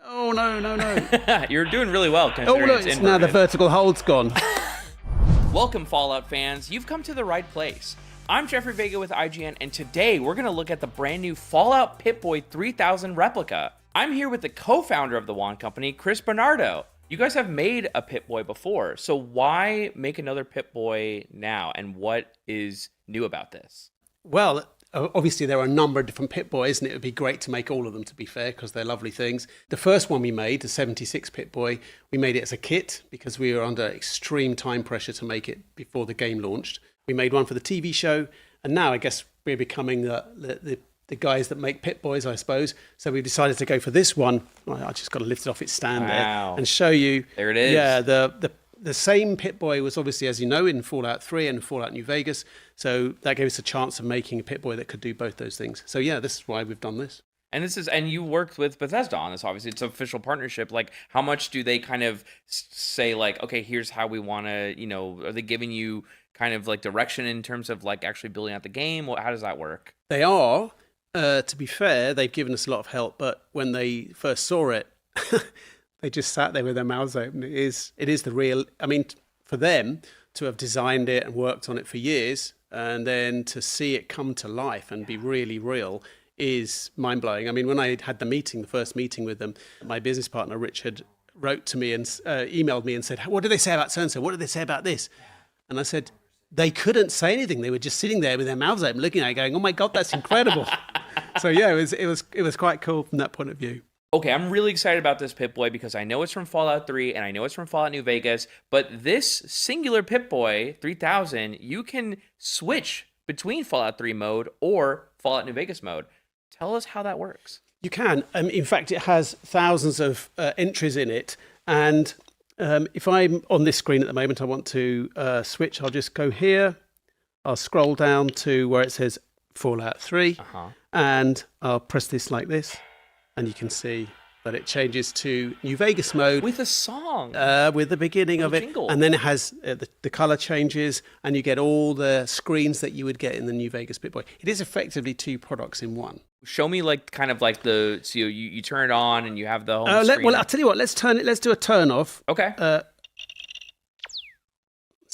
Oh, no. You're doing really well. Oh, look, it's now the vertical hold's gone. Welcome, Fallout fans. You've come to the right place. I'm Jeffrey Vega with IGN, and today we're going to look at the brand new Fallout Pip-Boy 3000 replica. I'm here with the co-founder of the wand company, Chris Bernardo. You guys have made a Pip-Boy before, so why make another Pip-Boy now, and what is new about this? Well, obviously there are a number of different Pip-Boys, and it would be great to make all of them, to be fair, because they're lovely things. The first one we made, the 76 Pip-Boy, we made it as a kit because we were under extreme time pressure to make it before the game launched. We made one for the TV show, and now I guess we're becoming the guys that make Pip-Boys, I suppose. So we decided to go for this one. I just got to lift it off its stand there and show you. There it is. Yeah, the same Pip-Boy was obviously, as you know, in Fallout 3 and Fallout New Vegas. So that gave us a chance of making a Pip-Boy that could do both those things. So yeah, this is why we've done this. And you worked with Bethesda on this, obviously. It's an official partnership. Like, how much do they kind of say, like, okay, here's how we want to, are they giving you kind of like direction in terms of like actually building out the game? How does that work? They are. To be fair, they've given us a lot of help, but when they first saw it, they just sat there with their mouths open. It is the real, I mean, for them to have designed it and worked on it for years, and then to see it come to life and be really real is mind-blowing. I mean, when I had the first meeting with them, my business partner, Richard, wrote to me and emailed me and said, what did they say about so-and-so? What did they say about this? And I said, they couldn't say anything. They were just sitting there with their mouths open, looking at it, going, "Oh my God, that's incredible!" So yeah, it was quite cool from that point of view. Okay, I'm really excited about this Pip-Boy because I know it's from Fallout 3 and I know it's from Fallout New Vegas. But this singular Pip-Boy 3000, you can switch between Fallout 3 mode or Fallout New Vegas mode. Tell us how that works. You can. In fact, it has thousands of entries in it, and if I'm on this screen at the moment, I want to switch. I'll just go here. I'll scroll down to where it says Fallout 3, and I'll press this like this, and you can see that it changes to New Vegas mode. With a song. With the beginning of it. Jingle. And then it has the color changes, and you get all the screens that you would get in the New Vegas Pip-Boy. It is effectively two products in one. Show me like kind of like so you turn it on and you have the home screen. Well, I'll tell you what, let's do a turn off. Okay. That's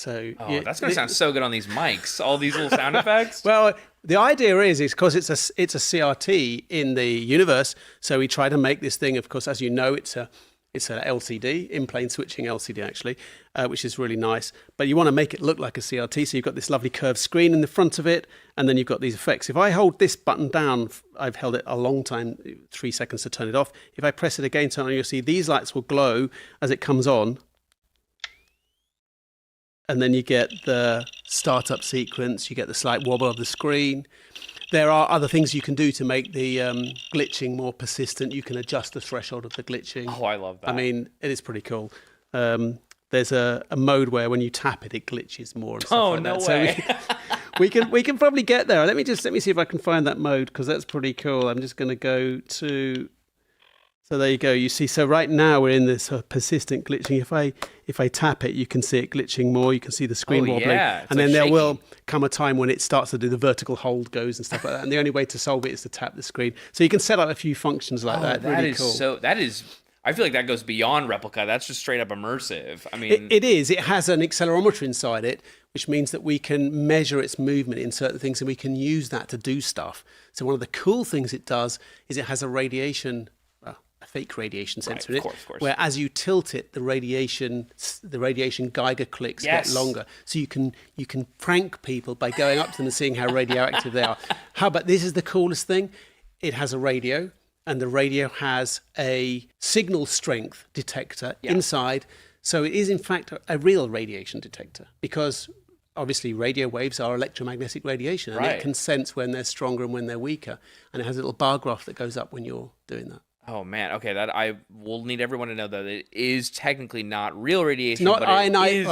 going to sound so good on these mics. All these little sound effects. Well, the idea is because it's a CRT in the universe, so we try to make this thing. Of course, as you know, it's a LCD, in-plane switching LCD actually, which is really nice. But you want to make it look like a CRT, so you've got this lovely curved screen in the front of it, and then you've got these effects. If I hold this button down, I've held it a long time, 3 seconds to turn it off. If I press it again, turn it on, you'll see these lights will glow as it comes on. And then you get the startup sequence, you get the slight wobble of the screen. There are other things you can do to make the glitching more persistent. You can adjust the threshold of the glitching. Oh, I love that. I mean, it is pretty cool. There's a mode where when you tap it, it glitches more. And stuff like no that. way. So we can probably get there. Let me see if I can find that mode, because that's pretty cool. I'm just going to go to. So there you go. You see, so right now we're in this persistent glitching. If I tap it, you can see it glitching more. You can see the screen wobbling. Yeah. And then there will come a time when it starts to do the vertical hold goes and stuff like that. And the only way to solve it is to tap the screen. So you can set up a few functions like that. That really is cool. that is. I feel like that goes beyond replica. That's just straight up immersive. I mean, it is. It has an accelerometer inside it, which means that we can measure its movement in certain things, and we can use that to do stuff. So one of the cool things it does is it has a fake radiation sensor in it, of course. where as you tilt it, the radiation Geiger clicks get longer. So you can prank people by going up to them and seeing how radioactive they are. How about this is the coolest thing? It has a radio, and the radio has a signal strength detector inside. So it is in fact a real radiation detector, because obviously radio waves are electromagnetic radiation, and it can sense when they're stronger and when they're weaker. And it has a little bar graph that goes up when you're doing that. Oh man, okay. That I will need everyone to know that it is technically not real radiation. It's not ionizing.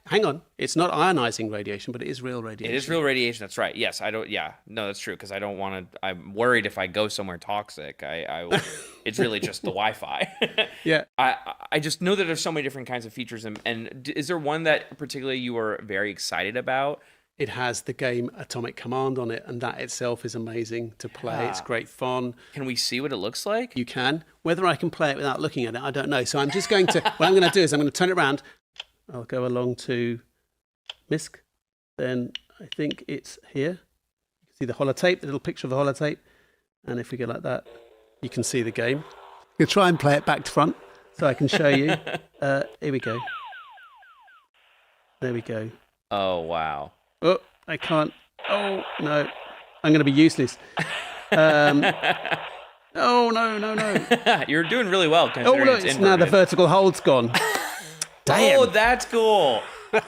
Hang on. It's not ionizing radiation, but it is real radiation. It is real radiation. That's right. Yes, I don't. Yeah, no, that's true. Because I don't want to. I'm worried if I go somewhere toxic. It's really just the Wi-Fi. Yeah. I just know that there's so many different kinds of features, and is there one that particularly you were very excited about? It has the game Atomic Command on it, and that itself is amazing to play. It's great fun. Can we see what it looks like? You can. Whether I can play it without looking at it, I don't know. So I'm just going to, what I'm going to do is I'm going to turn it around. I'll go along to MISC. Then I think it's here. You can see the holotape, the little picture of the holotape. And if we go like that, you can see the game. We'll try and play it back to front so I can show you. Here we go. There we go. Oh, wow. Oh, I can't. Oh, no. I'm going to be useless. Oh, no. You're doing really well. Oh, look, it's now the vertical hold's gone. Damn. Oh, that's cool.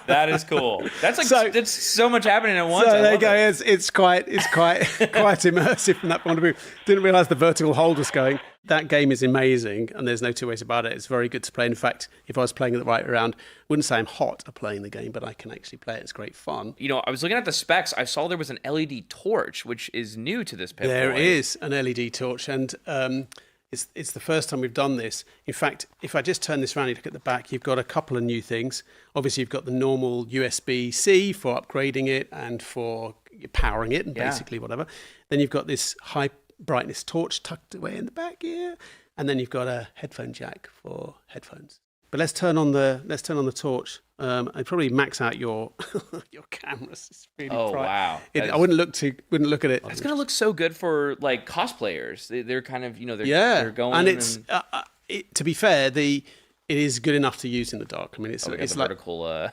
That is cool. That's like it's so much happening at once. So there you go. It's quite immersive from that point of view. Didn't realise the vertical hold was going. That game is amazing, and there's no two ways about it. It's very good to play. In fact, if I was playing it the right way around, I wouldn't say I'm hot at playing the game, but I can actually play it. It's great fun. You know, I was looking at the specs. I saw there was an LED torch, which is new to this Pip-Boy. There is an LED torch, and it's the first time we've done this. In fact, if I just turn this around, you look at the back, you've got a couple of new things. Obviously, you've got the normal USB-C for upgrading it and for powering it and basically whatever. Then you've got this high brightness torch tucked away in the back here, and then you've got a headphone jack for headphones. But let's turn on the torch. I'd probably max out your your cameras. It's really bright. Wow! I wouldn't look at it. It's gonna look so good for like cosplayers. They're kind of they're going and it's to be fair, it is good enough to use in the dark. I mean, it's like vertical.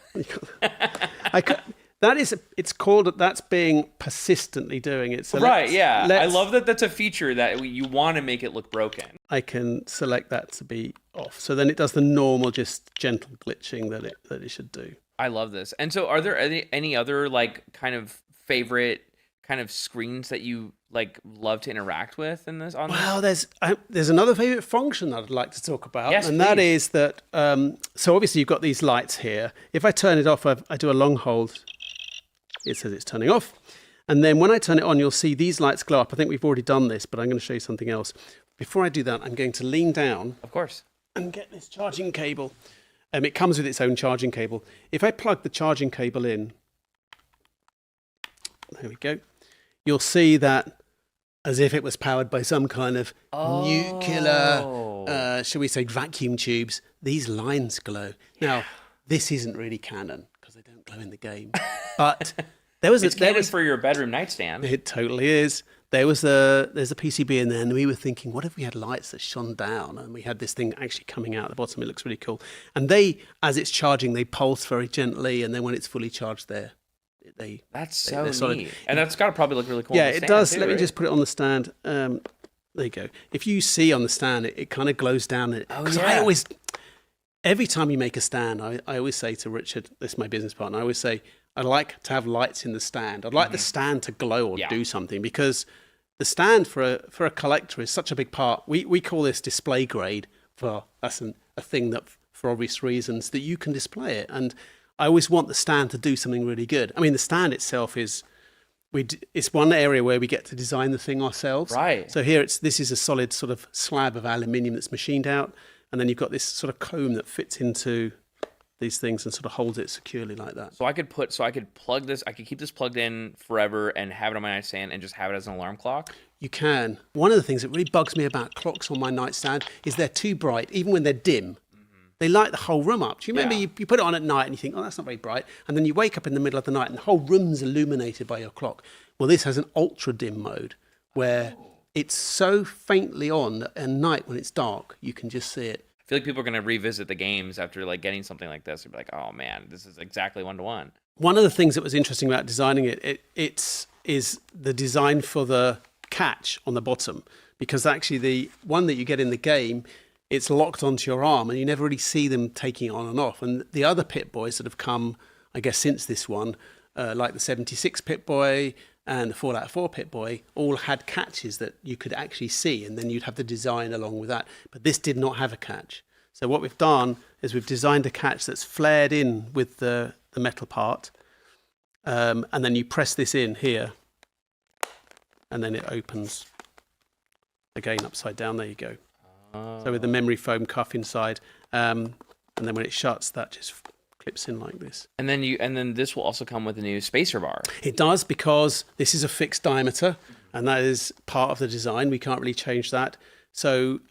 That's being persistently doing it. So right, yeah. I love that that's a feature that you want to make it look broken. I can select that to be off. So then it does the normal, just gentle glitching that it should do. I love this. And so are there any other like kind of favorite kind of screens that you like love to interact with in this? Well, there's another favorite function that I'd like to talk about. Yes, and please. that is that, so obviously you've got these lights here. If I turn it off, I do a long hold. It says it's turning off. And then when I turn it on, you'll see these lights glow up. I think we've already done this, but I'm going to show you something else. Before I do that, I'm going to lean down. Of course. And get this charging cable. It comes with its own charging cable. If I plug the charging cable in, there we go, you'll see that as if it was powered by some kind of nuclear, shall we say, vacuum tubes, these lines glow. Now, this isn't really canon, because they don't glow in the game. But it's canon for your bedroom nightstand. It totally is. There's a PCB in there, and we were thinking, what if we had lights that shone down, and we had this thing actually coming out at the bottom? It looks really cool. And as it's charging, they pulse very gently, and then when it's fully charged, that's so neat. And that's got to probably look really cool. Yeah, it does. Let me just put it on the stand. There you go. If you see on the stand, it kind of glows down. Every time you make a stand, I always say to Richard, this is my business partner, I always say, I'd like to have lights in the stand. I'd like the stand to glow or do something, because the stand for a collector is such a big part. We call this display grade. That's a thing that, for obvious reasons, that you can display it. And I always want the stand to do something really good. I mean, the stand itself is It's one area where we get to design the thing ourselves. Right. So here this is a solid sort of slab of aluminium that's machined out, and then you've got this sort of comb that fits into these things and sort of holds it securely like that. So I could plug this, I could keep this plugged in forever and have it on my nightstand and just have it as an alarm clock. You can. One of the things that really bugs me about clocks on my nightstand is they're too bright, even when they're dim. They light the whole room up. Do you remember you put it on at night and you think, oh, that's not very bright. And then you wake up in the middle of the night and the whole room's illuminated by your clock. Well, this has an ultra dim mode where it's so faintly on that at night when it's dark, you can just see it. I feel like people are going to revisit the games after like getting something like this. They'll be like, oh man, this is exactly 1-to-1. One of the things that was interesting about designing it is the design for the catch on the bottom, because actually the one that you get in the game, it's locked onto your arm and you never really see them taking it on and off. And the other Pip-Boys that have come, I guess, since this one, like the 76 Pip-Boy and the Fallout 4 Pip-Boy, all had catches that you could actually see, and then you'd have the design along with that. But this did not have a catch. So what we've done is we've designed a catch that's flared in with the metal part, and then you press this in here, and then it opens again upside down. There you go. So with the memory foam cuff inside, and then when it shuts, that just clips in like this. And then this will also come with a new spacer bar. It does, because this is a fixed diameter, and that is part of the design. We can't really change that. So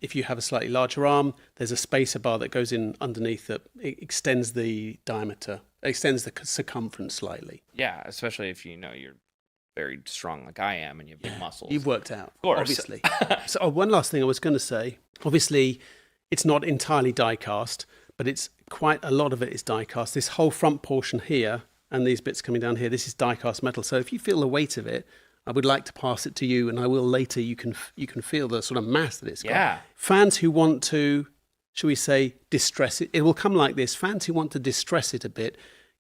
if you have a slightly larger arm, there's a spacer bar that goes in underneath that extends the diameter, extends the circumference slightly. Yeah, especially if you're very strong like I am and you have big muscles. You've worked out, of course. Obviously. So one last thing I was going to say, obviously it's not entirely die cast, but it's quite a lot of it is die cast. This whole front portion here and these bits coming down here, this is die cast metal. So if you feel the weight of it, I would like to pass it to you, and I will later. You can feel the sort of mass that it's got. Yeah. Fans who want to, shall we say, distress it, it will come like this. Fans who want to distress it a bit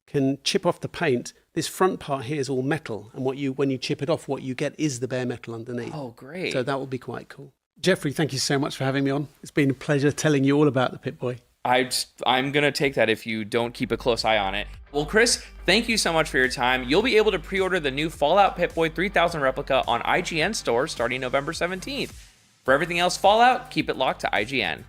can chip off the paint. This front part here is all metal, and when you chip it off, what you get is the bare metal underneath. Oh, great. So that will be quite cool. Jeffrey, thank you so much for having me on. It's been a pleasure telling you all about the Pip-Boy. I'm going to take that if you don't keep a close eye on it. Well, Chris, thank you so much for your time. You'll be able to pre-order the new Fallout Pip-Boy 3000 replica on IGN store starting November 17th. For everything else Fallout, keep it locked to IGN.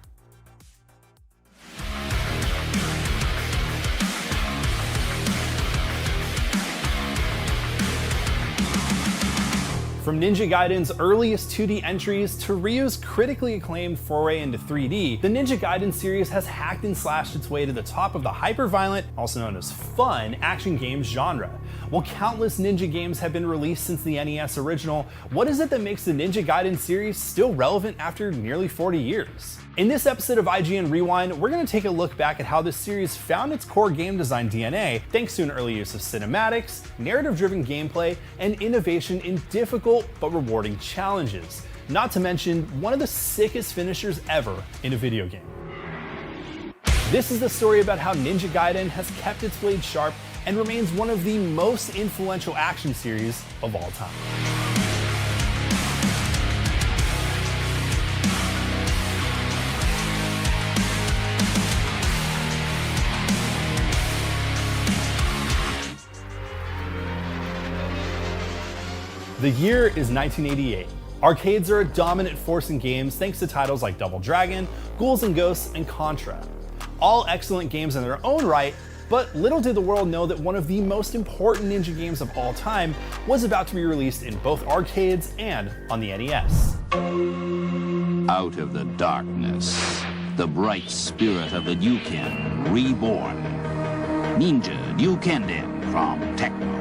From Ninja Gaiden's earliest 2D entries to Ryu's critically acclaimed foray into 3D, the Ninja Gaiden series has hacked and slashed its way to the top of the hyper-violent, also known as fun, action games genre. While countless ninja games have been released since the NES original, what is it that makes the Ninja Gaiden series still relevant after nearly 40 years? In this episode of IGN Rewind, we're going to take a look back at how this series found its core game design DNA thanks to an early use of cinematics, narrative-driven gameplay, and innovation in difficult but rewarding challenges. Not to mention, one of the sickest finishers ever in a video game. This is the story about how Ninja Gaiden has kept its blade sharp and remains one of the most influential action series of all time. The year is 1988. Arcades are a dominant force in games thanks to titles like Double Dragon, Ghouls and Ghosts, and Contra. All excellent games in their own right, but little did the world know that one of the most important ninja games of all time was about to be released in both arcades and on the NES. Out of the darkness, the bright spirit of the Ryuken reborn. Ninja Ryukenden from Tecmo.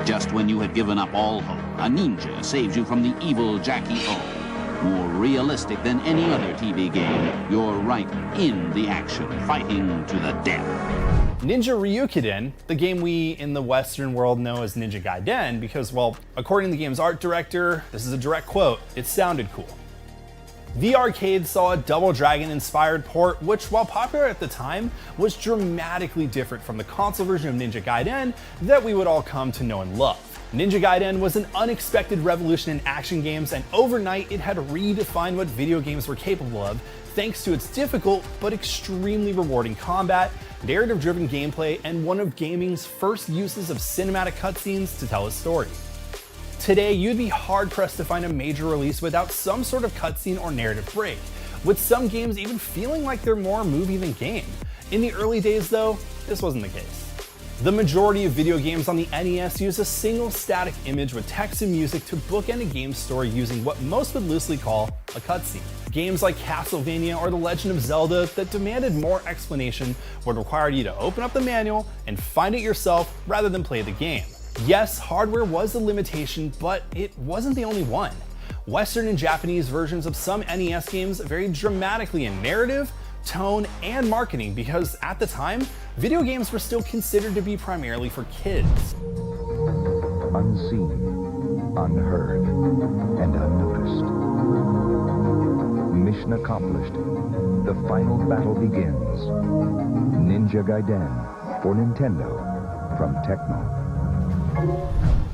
Just when you had given up all hope, a ninja saves you from the evil Jackie O. More realistic than any other TV game, you're right in the action, fighting to the death. Ninja Ryukiden, the game we in the Western world know as Ninja Gaiden, because, well, according to the game's art director, this is a direct quote, it sounded cool. The arcade saw a Double Dragon-inspired port, which, while popular at the time, was dramatically different from the console version of Ninja Gaiden that we would all come to know and love. Ninja Gaiden was an unexpected revolution in action games, and overnight it had redefined what video games were capable of, thanks to its difficult but extremely rewarding combat, narrative-driven gameplay, and one of gaming's first uses of cinematic cutscenes to tell a story. Today, you'd be hard-pressed to find a major release without some sort of cutscene or narrative break, with some games even feeling like they're more movie than game. In the early days though, this wasn't the case. The majority of video games on the NES use a single static image with text and music to bookend a game's story using what most would loosely call a cutscene. Games like Castlevania or The Legend of Zelda that demanded more explanation would require you to open up the manual and find it yourself rather than play the game. Yes, hardware was a limitation, but it wasn't the only one. Western and Japanese versions of some NES games varied dramatically in narrative, tone, and marketing because at the time, video games were still considered to be primarily for kids. Unseen, unheard, and unnoticed. Mission accomplished. The final battle begins. Ninja Gaiden for Nintendo from Tecmo.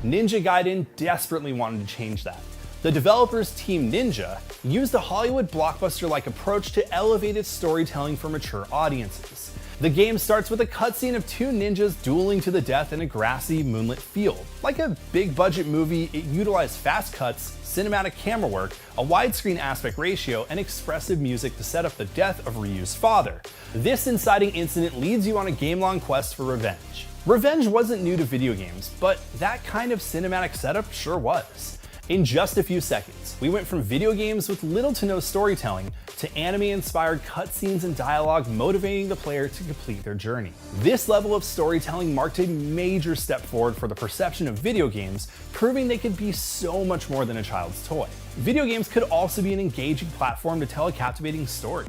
Ninja Gaiden desperately wanted to change that. The developers Team Ninja used a Hollywood blockbuster-like approach to elevate its storytelling for mature audiences. The game starts with a cutscene of two ninjas dueling to the death in a grassy, moonlit field. Like a big-budget movie, it utilized fast cuts, cinematic camera work, a widescreen aspect ratio, and expressive music to set up the death of Ryu's father. This inciting incident leads you on a game-long quest for revenge. Revenge wasn't new to video games, but that kind of cinematic setup sure was. In just a few seconds, we went from video games with little to no storytelling to anime-inspired cutscenes and dialogue motivating the player to complete their journey. This level of storytelling marked a major step forward for the perception of video games, proving they could be so much more than a child's toy. Video games could also be an engaging platform to tell a captivating story.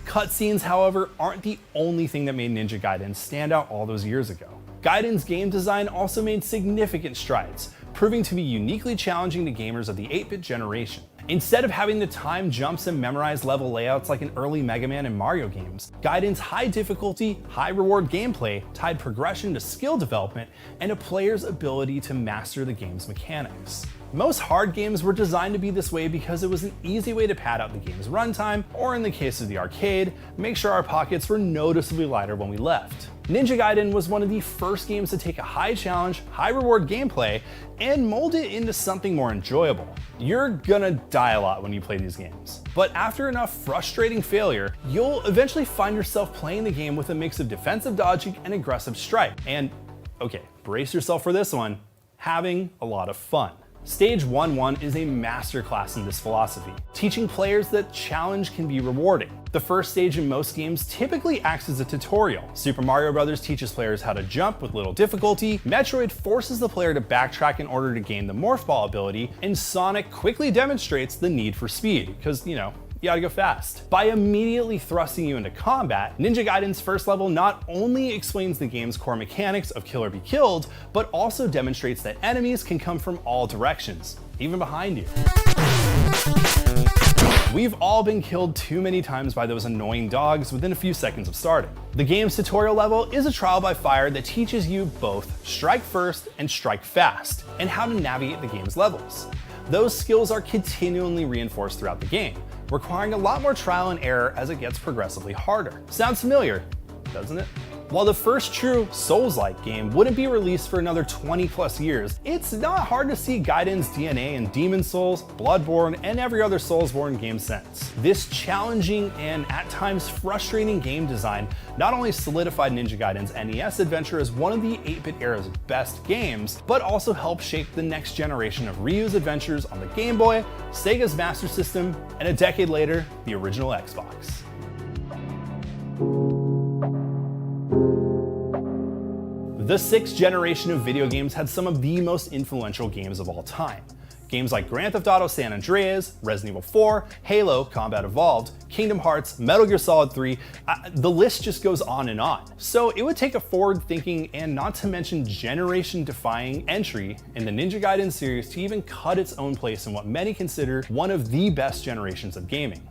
Cutscenes, however, aren't the only thing that made Ninja Gaiden stand out all those years ago. Gaiden's game design also made significant strides, proving to be uniquely challenging to gamers of the 8-bit generation. Instead of having the time jumps and memorize level layouts like in early Mega Man and Mario games, Gaiden's high difficulty, high reward gameplay tied progression to skill development and a player's ability to master the game's mechanics. Most hard games were designed to be this way because it was an easy way to pad out the game's runtime, or in the case of the arcade, make sure our pockets were noticeably lighter when we left. Ninja Gaiden was one of the first games to take a high challenge, high reward gameplay and mold it into something more enjoyable. You're gonna die a lot when you play these games, but after enough frustrating failure, you'll eventually find yourself playing the game with a mix of defensive dodging and aggressive strike, and okay, brace yourself for this one, having a lot of fun. Stage 1-1 is a masterclass in this philosophy, teaching players that challenge can be rewarding. The first stage in most games typically acts as a tutorial. Super Mario Bros. Teaches players how to jump with little difficulty, Metroid forces the player to backtrack in order to gain the Morph Ball ability, and Sonic quickly demonstrates the need for speed, because, you gotta go fast. By immediately thrusting you into combat, Ninja Gaiden's first level not only explains the game's core mechanics of kill or be killed, but also demonstrates that enemies can come from all directions, even behind you. We've all been killed too many times by those annoying dogs within a few seconds of starting. The game's tutorial level is a trial by fire that teaches you both strike first and strike fast, and how to navigate the game's levels. Those skills are continually reinforced throughout the game, requiring a lot more trial and error as it gets progressively harder. Sounds familiar, doesn't it? While the first true Souls-like game wouldn't be released for another 20 plus years, it's not hard to see Gaiden's DNA in Demon's Souls, Bloodborne, and every other Soulsborne game since. This challenging and at times frustrating game design not only solidified Ninja Gaiden's NES adventure as one of the 8-bit era's best games, but also helped shape the next generation of Ryu's adventures on the Game Boy, Sega's Master System, and a decade later, the original Xbox. The 6th generation of video games had some of the most influential games of all time. Games like Grand Theft Auto San Andreas, Resident Evil 4, Halo, Combat Evolved, Kingdom Hearts, Metal Gear Solid 3, the list just goes on and on. So it would take a forward-thinking and not to mention generation-defying entry in the Ninja Gaiden series to even cut its own place in what many consider one of the best generations of gaming.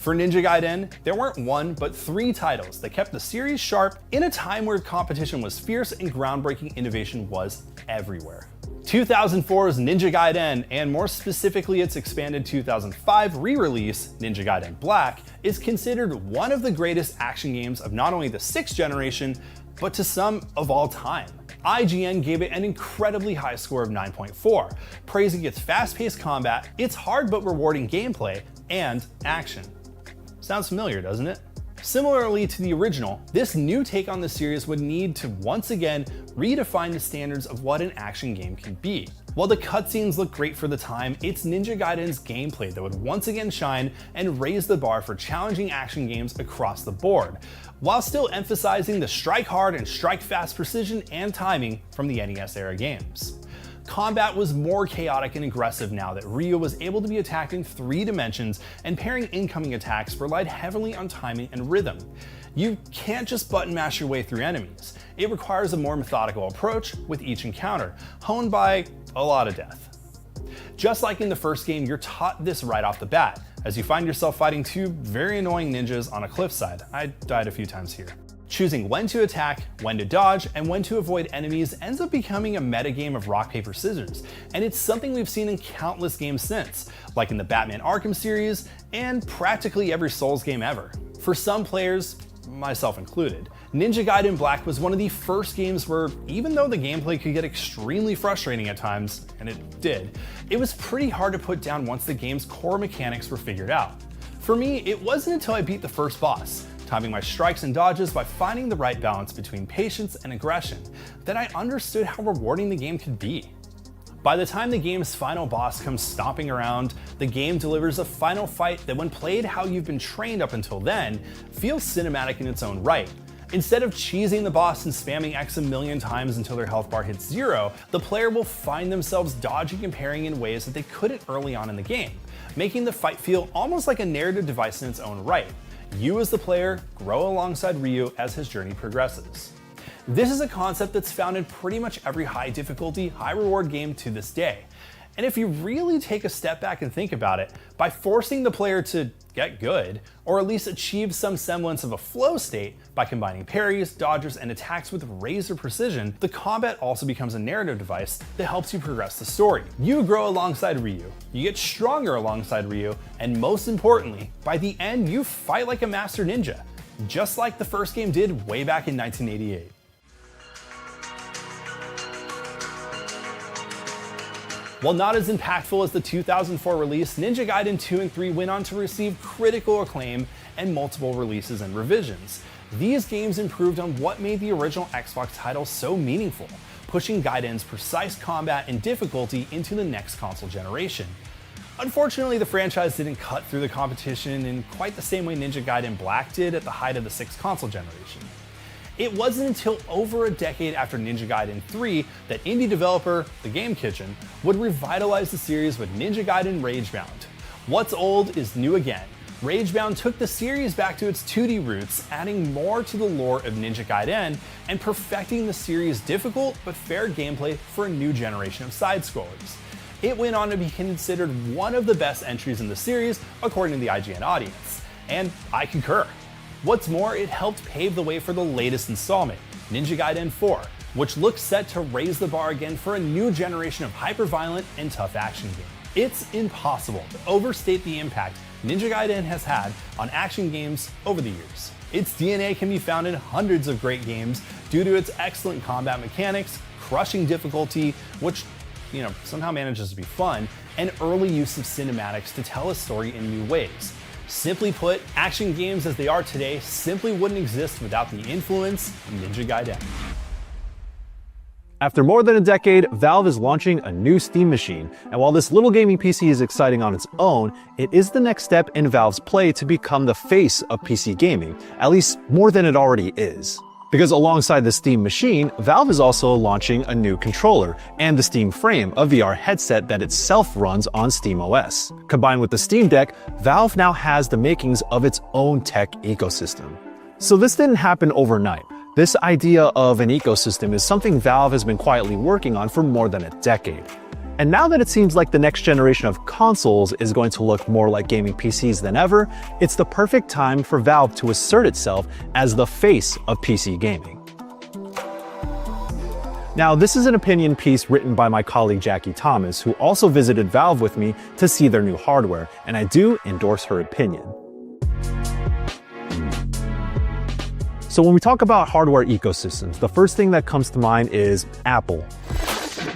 For Ninja Gaiden, there weren't one, but 3 titles that kept the series sharp in a time where competition was fierce and groundbreaking innovation was everywhere. 2004's Ninja Gaiden, and more specifically its expanded 2005 re-release, Ninja Gaiden Black, is considered one of the greatest action games of not only the 6th generation, but to some of all time. IGN gave it an incredibly high score of 9.4, praising its fast-paced combat, its hard but rewarding gameplay, and action. Sounds familiar, doesn't it? Similarly to the original, this new take on the series would need to once again redefine the standards of what an action game can be. While the cutscenes look great for the time, it's Ninja Gaiden's gameplay that would once again shine and raise the bar for challenging action games across the board, while still emphasizing the strike hard and strike fast precision and timing from the NES era games. Combat was more chaotic and aggressive now that Ryu was able to be attacked in 3 dimensions, and pairing incoming attacks relied heavily on timing and rhythm. You can't just button mash your way through enemies. It requires a more methodical approach with each encounter, honed by a lot of death. Just like in the first game, you're taught this right off the bat, as you find yourself fighting 2 very annoying ninjas on a cliffside. I died a few times here. Choosing when to attack, when to dodge, and when to avoid enemies ends up becoming a metagame of rock, paper, scissors, and it's something we've seen in countless games since, like in the Batman Arkham series, and practically every Souls game ever. For some players, myself included, Ninja Gaiden Black was one of the first games where, even though the gameplay could get extremely frustrating at times, and it did, it was pretty hard to put down once the game's core mechanics were figured out. For me, it wasn't until I beat the first boss, timing my strikes and dodges by finding the right balance between patience and aggression, that I understood how rewarding the game could be. By the time the game's final boss comes stomping around, the game delivers a final fight that, when played how you've been trained up until then, feels cinematic in its own right. Instead of cheesing the boss and spamming X a million times until their health bar hits 0, the player will find themselves dodging and parrying in ways that they couldn't early on in the game, making the fight feel almost like a narrative device in its own right. You as the player grow alongside Ryu as his journey progresses. This is a concept that's found in pretty much every high difficulty, high reward game to this day. And if you really take a step back and think about it, by forcing the player to get good, or at least achieve some semblance of a flow state by combining parries, dodges, and attacks with razor precision, the combat also becomes a narrative device that helps you progress the story. You grow alongside Ryu, you get stronger alongside Ryu, and most importantly, by the end you fight like a master ninja, just like the first game did way back in 1988. While not as impactful as the 2004 release, Ninja Gaiden 2 and 3 went on to receive critical acclaim and multiple releases and revisions. These games improved on what made the original Xbox title so meaningful, pushing Gaiden's precise combat and difficulty into the next console generation. Unfortunately, the franchise didn't cut through the competition in quite the same way Ninja Gaiden Black did at the height of the 6th console generation. It wasn't until over a decade after Ninja Gaiden 3 that indie developer The Game Kitchen would revitalize the series with Ninja Gaiden Ragebound. What's old is new again. Ragebound took the series back to its 2D roots, adding more to the lore of Ninja Gaiden and perfecting the series' difficult but fair gameplay for a new generation of side-scrollers. It went on to be considered one of the best entries in the series, according to the IGN audience, and I concur. What's more, it helped pave the way for the latest installment, Ninja Gaiden 4, which looks set to raise the bar again for a new generation of hyper-violent and tough action game. It's impossible to overstate the impact Ninja Gaiden has had on action games over the years. Its DNA can be found in hundreds of great games due to its excellent combat mechanics, crushing difficulty, which somehow manages to be fun, and early use of cinematics to tell a story in new ways. Simply put, action games as they are today simply wouldn't exist without the influence of Ninja Gaiden. After more than a decade, Valve is launching a new Steam machine, and while this little gaming PC is exciting on its own, it is the next step in Valve's play to become the face of PC gaming, at least more than it already is. Because alongside the Steam machine, Valve is also launching a new controller and the Steam Frame, a VR headset that itself runs on SteamOS. Combined with the Steam Deck, Valve now has the makings of its own tech ecosystem. So this didn't happen overnight. This idea of an ecosystem is something Valve has been quietly working on for more than a decade. And now that it seems like the next generation of consoles is going to look more like gaming PCs than ever, it's the perfect time for Valve to assert itself as the face of PC gaming. Now, this is an opinion piece written by my colleague Jackie Thomas, who also visited Valve with me to see their new hardware, and I do endorse her opinion. So when we talk about hardware ecosystems, the first thing that comes to mind is Apple.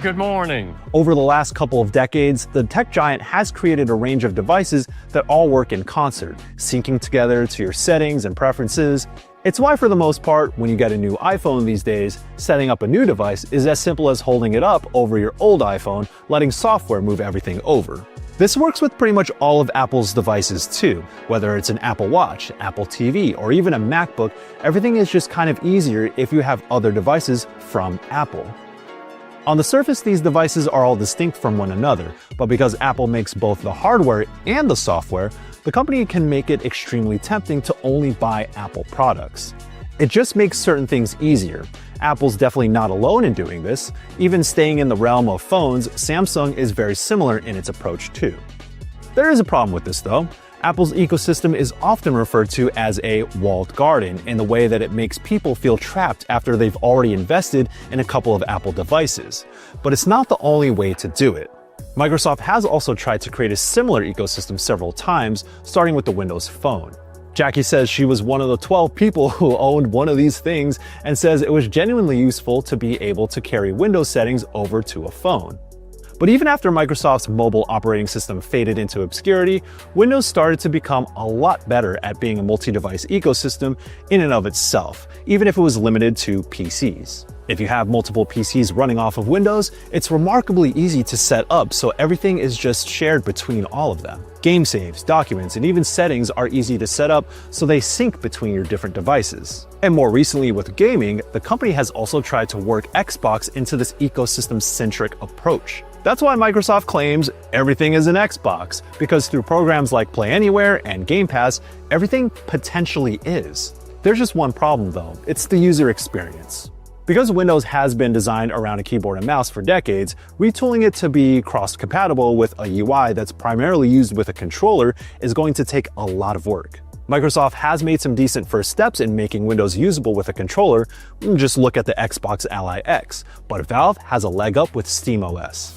Good morning. Over the last couple of decades, the tech giant has created a range of devices that all work in concert, syncing together to your settings and preferences. It's why, for the most part, when you get a new iPhone these days, setting up a new device is as simple as holding it up over your old iPhone, letting software move everything over. This works with pretty much all of Apple's devices too. Whether it's an Apple Watch, Apple TV, or even a MacBook, everything is just kind of easier if you have other devices from Apple. On the surface, these devices are all distinct from one another, but because Apple makes both the hardware and the software, the company can make it extremely tempting to only buy Apple products. It just makes certain things easier. Apple's definitely not alone in doing this. Even staying in the realm of phones, Samsung is very similar in its approach too. There is a problem with this though. Apple's ecosystem is often referred to as a walled garden in the way that it makes people feel trapped after they've already invested in a couple of Apple devices. But it's not the only way to do it. Microsoft has also tried to create a similar ecosystem several times, starting with the Windows Phone. Jackie says she was one of the 12 people who owned one of these things and says it was genuinely useful to be able to carry Windows settings over to a phone. But even after Microsoft's mobile operating system faded into obscurity, Windows started to become a lot better at being a multi-device ecosystem in and of itself, even if it was limited to PCs. If you have multiple PCs running off of Windows, it's remarkably easy to set up so everything is just shared between all of them. Game saves, documents, and even settings are easy to set up so they sync between your different devices. And more recently with gaming, the company has also tried to work Xbox into this ecosystem-centric approach. That's why Microsoft claims everything is an Xbox, because through programs like Play Anywhere and Game Pass, everything potentially is. There's just one problem though, it's the user experience. Because Windows has been designed around a keyboard and mouse for decades, retooling it to be cross-compatible with a UI that's primarily used with a controller is going to take a lot of work. Microsoft has made some decent first steps in making Windows usable with a controller. Just look at the Xbox Ally X, but Valve has a leg up with SteamOS.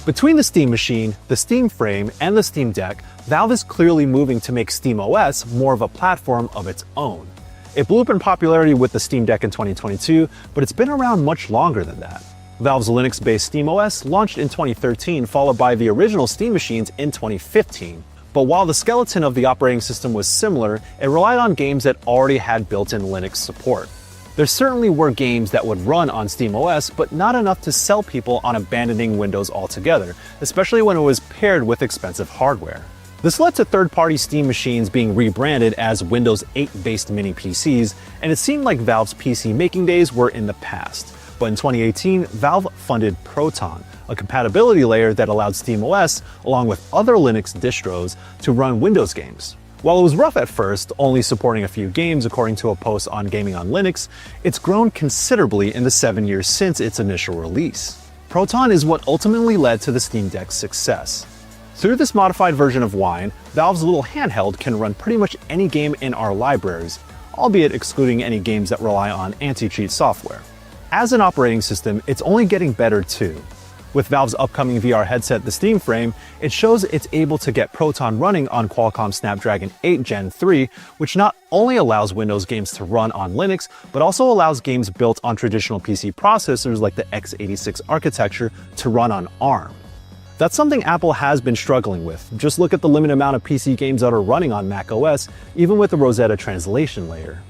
Between the Steam Machine, the Steam Frame, and the Steam Deck, Valve is clearly moving to make SteamOS more of a platform of its own. It blew up in popularity with the Steam Deck in 2022, but it's been around much longer than that. Valve's Linux-based SteamOS launched in 2013, followed by the original Steam machines in 2015. But while the skeleton of the operating system was similar, it relied on games that already had built-in Linux support. There certainly were games that would run on SteamOS, but not enough to sell people on abandoning Windows altogether, especially when it was paired with expensive hardware. This led to third-party Steam machines being rebranded as Windows 8-based mini PCs, and it seemed like Valve's PC making days were in the past. But in 2018, Valve funded Proton, a compatibility layer that allowed SteamOS, along with other Linux distros, to run Windows games. While it was rough at first, only supporting a few games according to a post on Gaming on Linux, it's grown considerably in the 7 years since its initial release. Proton is what ultimately led to the Steam Deck's success. Through this modified version of Wine, Valve's little handheld can run pretty much any game in our libraries, albeit excluding any games that rely on anti-cheat software. As an operating system, it's only getting better too. With Valve's upcoming VR headset, the Steam Frame, it shows it's able to get Proton running on Qualcomm Snapdragon 8 Gen 3, which not only allows Windows games to run on Linux, but also allows games built on traditional PC processors like the x86 architecture to run on ARM. That's something Apple has been struggling with. Just look at the limited amount of PC games that are running on macOS, even with the Rosetta translation layer.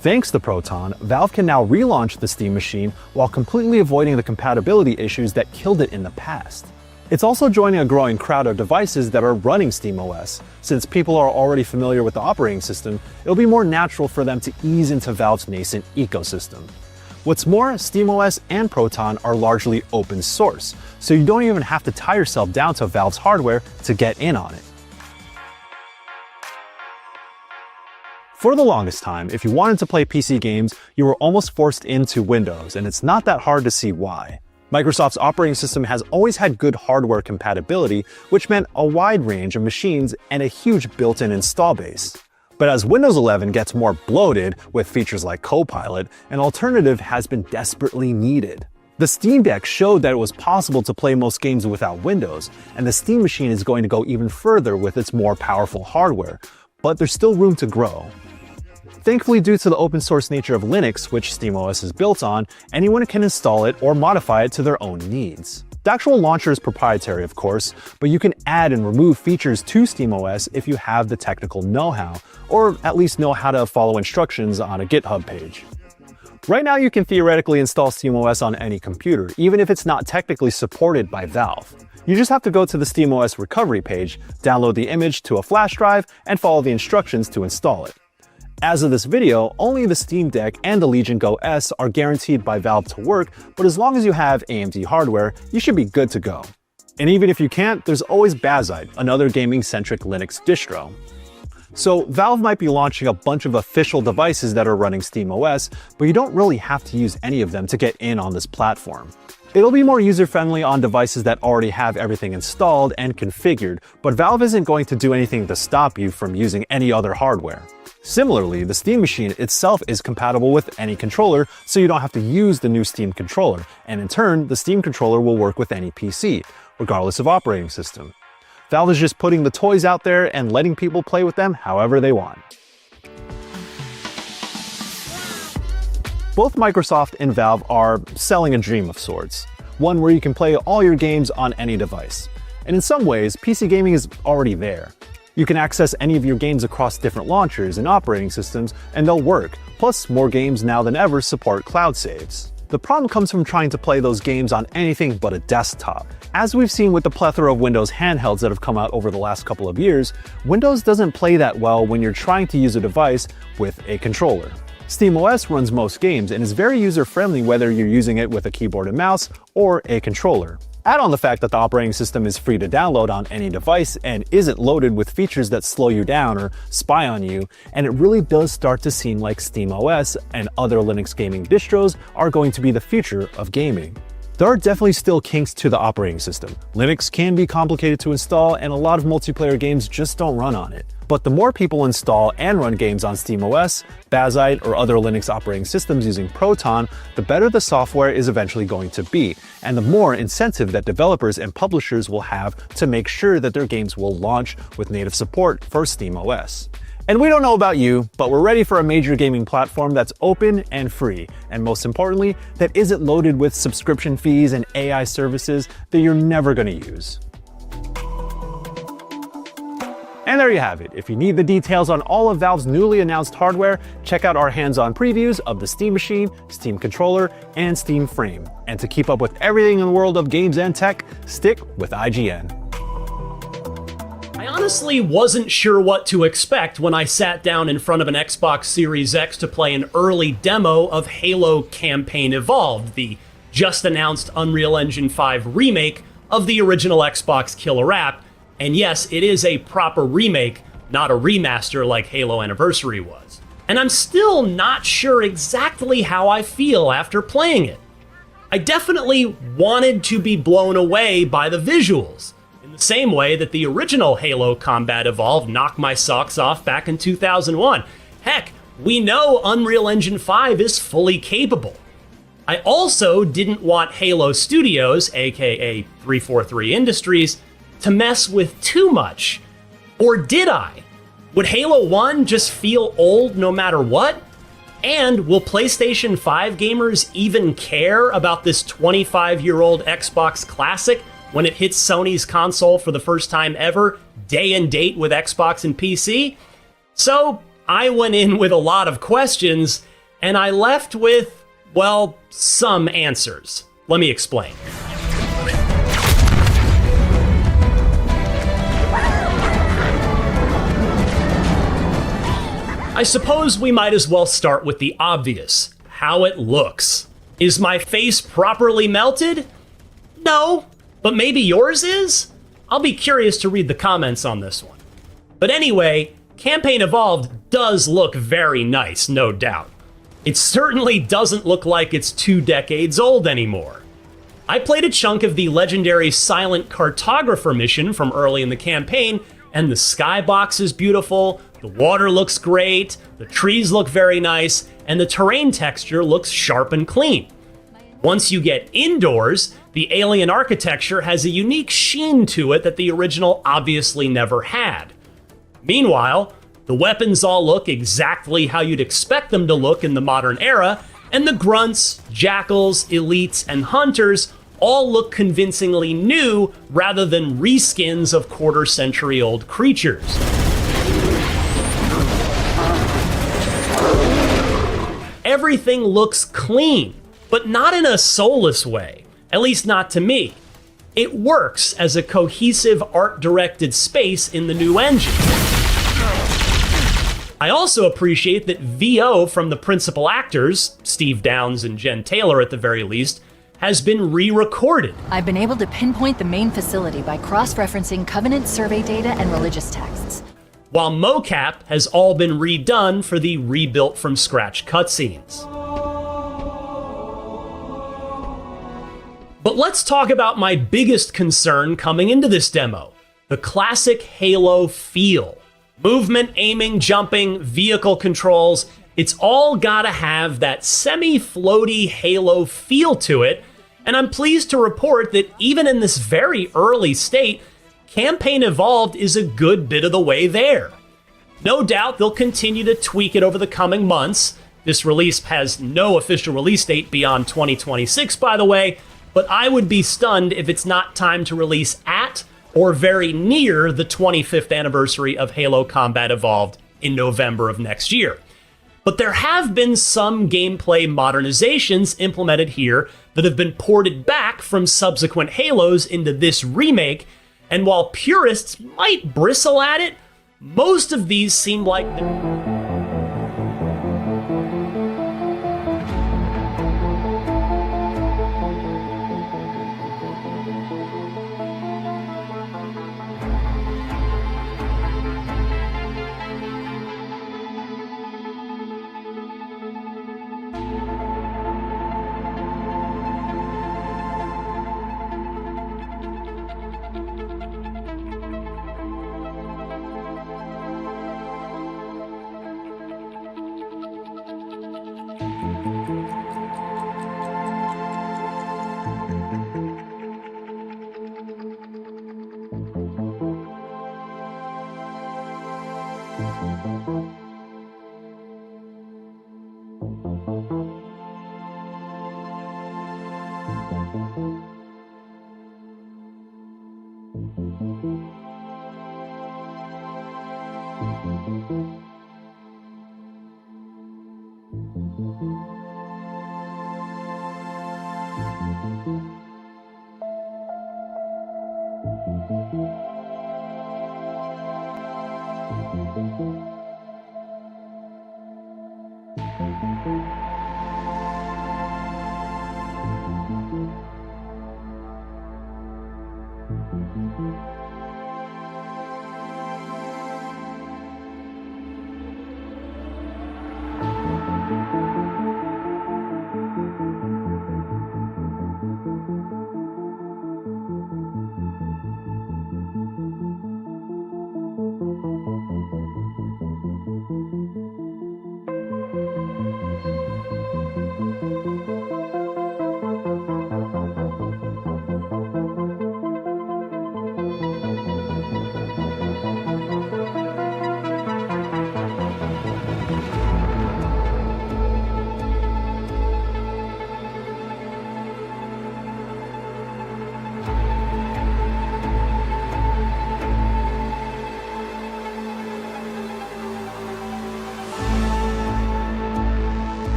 Thanks to Proton, Valve can now relaunch the Steam machine while completely avoiding the compatibility issues that killed it in the past. It's also joining a growing crowd of devices that are running SteamOS. Since people are already familiar with the operating system, it'll be more natural for them to ease into Valve's nascent ecosystem. What's more, SteamOS and Proton are largely open source, so you don't even have to tie yourself down to Valve's hardware to get in on it. For the longest time, if you wanted to play PC games, you were almost forced into Windows, and it's not that hard to see why. Microsoft's operating system has always had good hardware compatibility, which meant a wide range of machines and a huge built-in install base. But as Windows 11 gets more bloated with features like Copilot, an alternative has been desperately needed. The Steam Deck showed that it was possible to play most games without Windows, and the Steam Machine is going to go even further with its more powerful hardware, but there's still room to grow. Thankfully, due to the open source nature of Linux, which SteamOS is built on, anyone can install it or modify it to their own needs. The actual launcher is proprietary, of course, but you can add and remove features to SteamOS if you have the technical know-how, or at least know how to follow instructions on a GitHub page. Right now, you can theoretically install SteamOS on any computer, even if it's not technically supported by Valve. You just have to go to the SteamOS recovery page, download the image to a flash drive, and follow the instructions to install it. As of this video, only the Steam Deck and the Legion Go S are guaranteed by Valve to work, but as long as you have AMD hardware, you should be good to go. And even if you can't, there's always Bazzite, another gaming-centric Linux distro. So Valve might be launching a bunch of official devices that are running SteamOS, but you don't really have to use any of them to get in on this platform. It'll be more user-friendly on devices that already have everything installed and configured, but Valve isn't going to do anything to stop you from using any other hardware. Similarly, the Steam Machine itself is compatible with any controller, so you don't have to use the new Steam controller, and in turn, the Steam controller will work with any PC, regardless of operating system. Valve is just putting the toys out there and letting people play with them however they want. Both Microsoft and Valve are selling a dream of sorts, one where you can play all your games on any device. And in some ways, PC gaming is already there. You can access any of your games across different launchers and operating systems, and they'll work. Plus, more games now than ever support cloud saves. The problem comes from trying to play those games on anything but a desktop. As we've seen with the plethora of Windows handhelds that have come out over the last couple of years, Windows doesn't play that well when you're trying to use a device with a controller. SteamOS runs most games and is very user-friendly whether you're using it with a keyboard and mouse or a controller. Add on the fact that the operating system is free to download on any device and isn't loaded with features that slow you down or spy on you, and it really does start to seem like SteamOS and other Linux gaming distros are going to be the future of gaming. There are definitely still kinks to the operating system. Linux can be complicated to install, and a lot of multiplayer games just don't run on it. But the more people install and run games on SteamOS, Bazzite, or other Linux operating systems using Proton, the better the software is eventually going to be, and the more incentive that developers and publishers will have to make sure that their games will launch with native support for SteamOS. And we don't know about you, but we're ready for a major gaming platform that's open and free, and most importantly, that isn't loaded with subscription fees and AI services that you're never going to use. And there you have it. If you need the details on all of Valve's newly announced hardware, check out our hands-on previews of the Steam Machine, Steam Controller, and Steam Frame. And to keep up with everything in the world of games and tech, stick with IGN. I honestly wasn't sure what to expect when I sat down in front of an Xbox Series X to play an early demo of Halo Campaign Evolved, the just-announced Unreal Engine 5 remake of the original Xbox killer app. And yes, it is a proper remake, not a remaster like Halo Anniversary was. And I'm still not sure exactly how I feel after playing it. I definitely wanted to be blown away by the visuals, in the same way that the original Halo Combat Evolved knocked my socks off back in 2001. Heck, we know Unreal Engine 5 is fully capable. I also didn't want Halo Studios, aka 343 Industries, to mess with too much. Or did I? Would Halo 1 just feel old no matter what? And will PlayStation 5 gamers even care about this 25-year-old Xbox classic when it hits Sony's console for the first time ever, day and date with Xbox and PC? So I went in with a lot of questions, and I left with, well, some answers. Let me explain. I suppose we might as well start with the obvious, how it looks. Is my face properly melted? No, but maybe yours is? I'll be curious to read the comments on this one. But anyway, Campaign Evolved does look very nice, no doubt. It certainly doesn't look like it's 2 decades old anymore. I played a chunk of the legendary Silent Cartographer mission from early in the campaign, and the skybox is beautiful, the water looks great, the trees look very nice, and the terrain texture looks sharp and clean. Once you get indoors, the alien architecture has a unique sheen to it that the original obviously never had. Meanwhile, the weapons all look exactly how you'd expect them to look in the modern era, and the grunts, jackals, elites, and hunters all look convincingly new rather than reskins of quarter-century-old creatures. Everything looks clean, but not in a soulless way, at least not to me. It works as a cohesive art-directed space in the new engine. I also appreciate that VO from the principal actors, Steve Downes and Jen Taylor at the very least, has been re-recorded. I've been able to pinpoint the main facility by cross-referencing Covenant survey data and religious texts. While mocap has all been redone for the rebuilt from scratch cutscenes. But let's talk about my biggest concern coming into this demo, the classic Halo feel. Movement, aiming, jumping, vehicle controls, it's all gotta have that semi-floaty Halo feel to it, and I'm pleased to report that even in this very early state, Campaign Evolved is a good bit of the way there. No doubt they'll continue to tweak it over the coming months. This release has no official release date beyond 2026, by the way, but I would be stunned if it's not time to release at or very near the 25th anniversary of Halo Combat Evolved in November of next year. But there have been some gameplay modernizations implemented here that have been ported back from subsequent Halos into this remake, and while purists might bristle at it, most of these seem like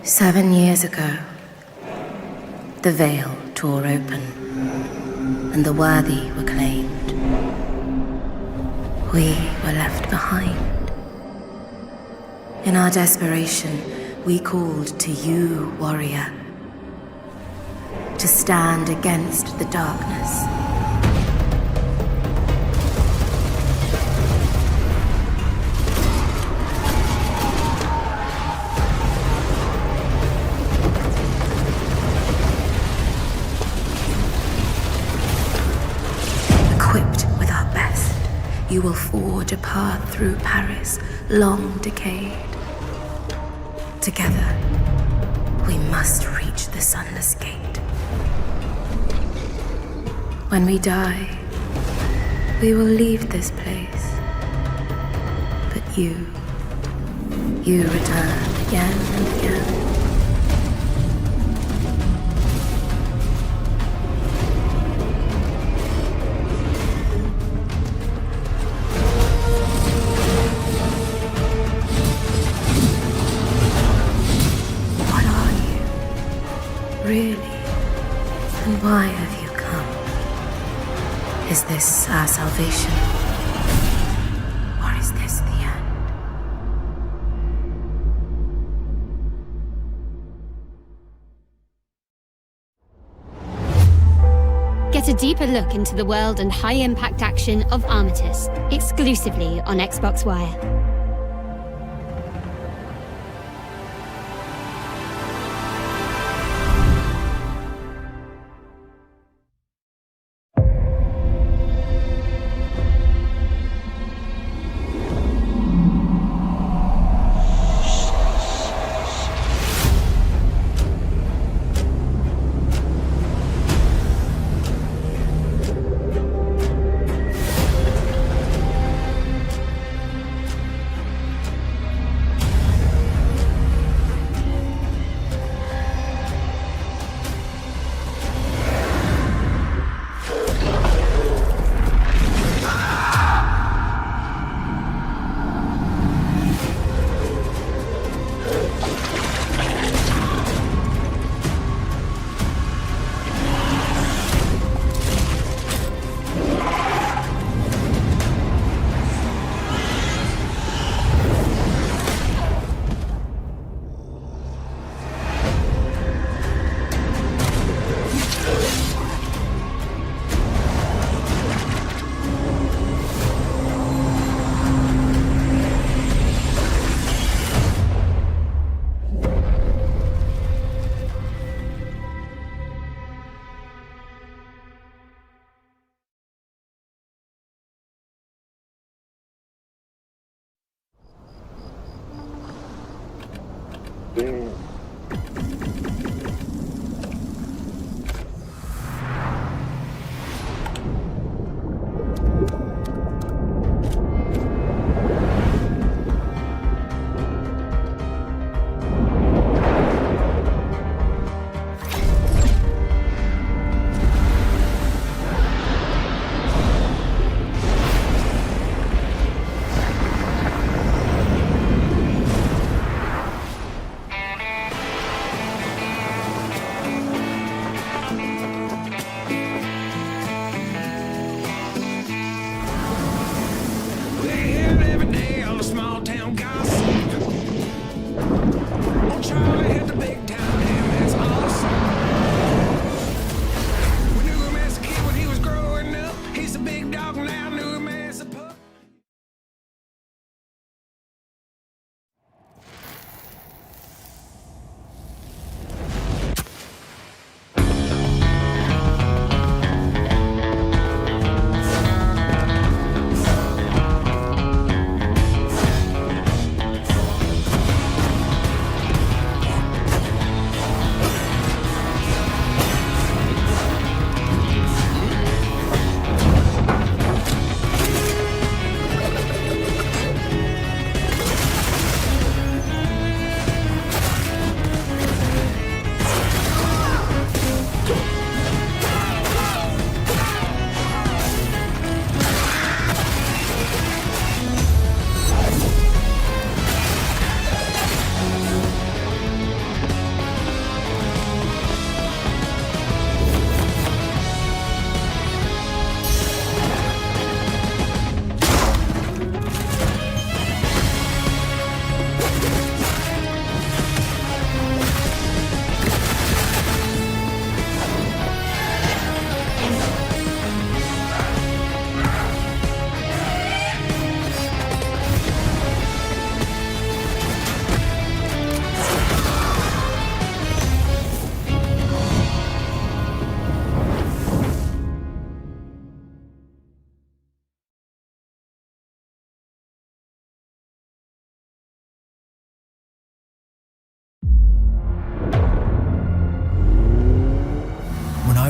7 years ago, the veil tore open, and the worthy were claimed. We were left behind. In our desperation, we called to you, warrior, to stand against the darkness. You will forge a path through Paris, long decayed. Together, we must reach the Sunless Gate. When we die, we will leave this place. But you return again and again. Really? And why have you come? Is this our salvation? Or is this the end? Get a deeper look into the world and high-impact action of Armistice, exclusively on Xbox Wire.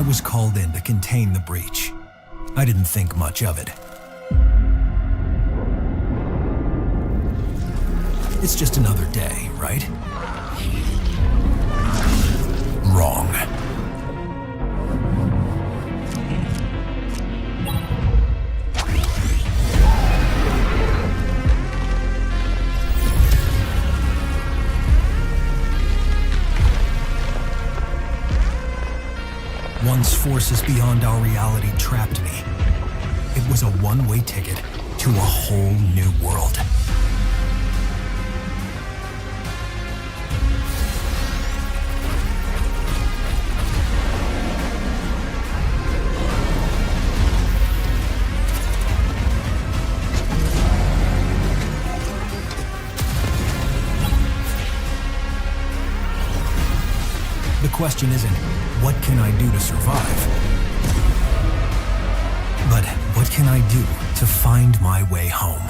was called in to contain the breach. I didn't think much of it. It's just another day, right? Wrong. Once forces beyond our reality trapped me, it was a one-way ticket to a whole new world. The question isn't, what can I do to survive? But what can I do to find my way home?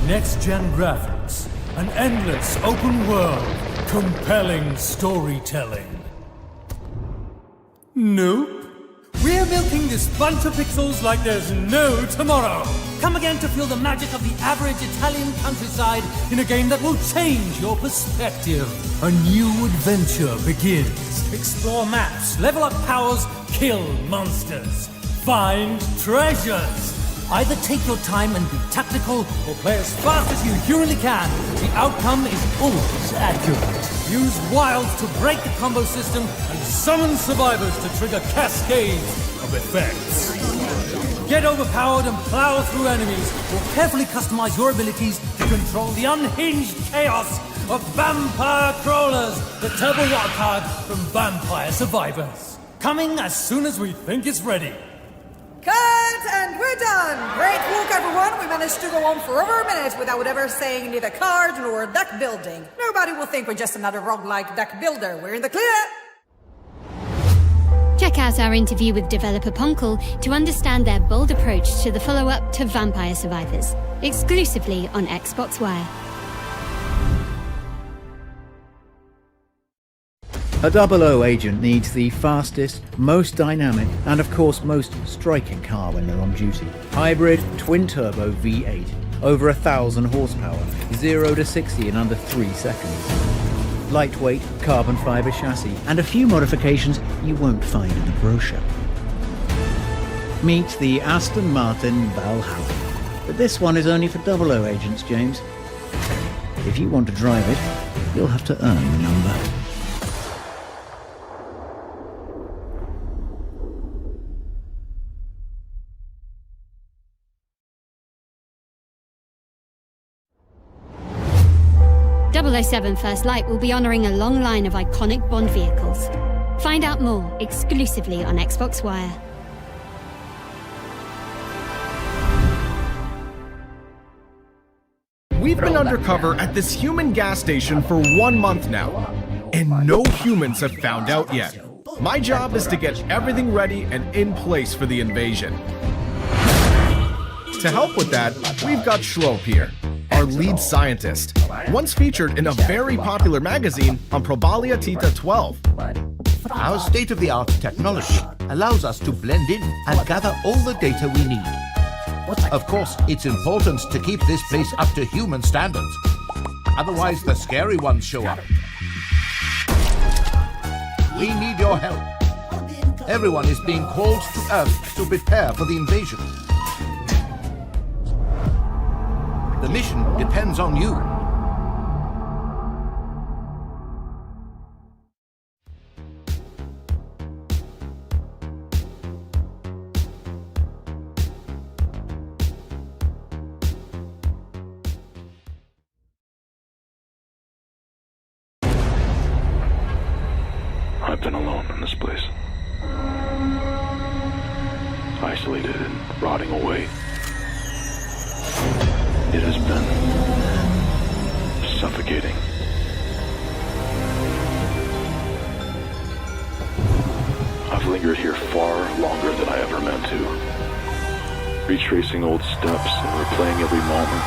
Next-gen graphics, an endless open world, compelling storytelling. Nope. We're milking this bunch of pixels like there's no tomorrow. Come again to feel the magic of the average Italian countryside in a game that will change your perspective. A new adventure begins. Explore maps, level up powers, kill monsters, find treasures. Either take your time and be tactical, or play as fast as you humanly can. The outcome is always accurate. Use wilds to break the combo system, and summon survivors to trigger cascades of effects. Get overpowered and plow through enemies, or carefully customize your abilities to control the unhinged chaos of Vampire Crawlers, the turbo wildcard from Vampire Survivors. Coming as soon as we think it's ready. Cut! And we're done! Great work, everyone! We managed to go on for over a minute without ever saying neither card nor deck building. Nobody will think we're just another roguelike deck builder. We're in the clear! Check out our interview with developer Ponkel to understand their bold approach to the follow-up to Vampire Survivors, exclusively on Xbox Wire. A 00 agent needs the fastest, most dynamic, and of course most striking car when they're on duty. Hybrid, twin-turbo V8, over 1,000 horsepower, 0 to 60 in under 3 seconds. Lightweight, carbon fibre chassis, and a few modifications you won't find in the brochure. Meet the Aston Martin Valhalla. But this one is only for 00 agents, James. If you want to drive it, you'll have to earn the number. .007 First Light will be honouring a long line of iconic Bond vehicles. Find out more exclusively on Xbox Wire. We've been undercover at this human gas station for 1 month now, and no humans have found out yet. My job is to get everything ready and in place for the invasion. To help with that, we've got Schroep here, our lead scientist, once featured in a very popular magazine on Probalia Tita 12. Our state-of-the-art technology allows us to blend in and gather all the data we need. Of course, it's important to keep this place up to human standards. Otherwise, the scary ones show up. We need your help. Everyone is being called to Earth to prepare for the invasion. The mission depends on you. I've been alone in this place. Isolated and rotting away. It has been suffocating. I've lingered here far longer than I ever meant to. Retracing old steps and replaying every moment.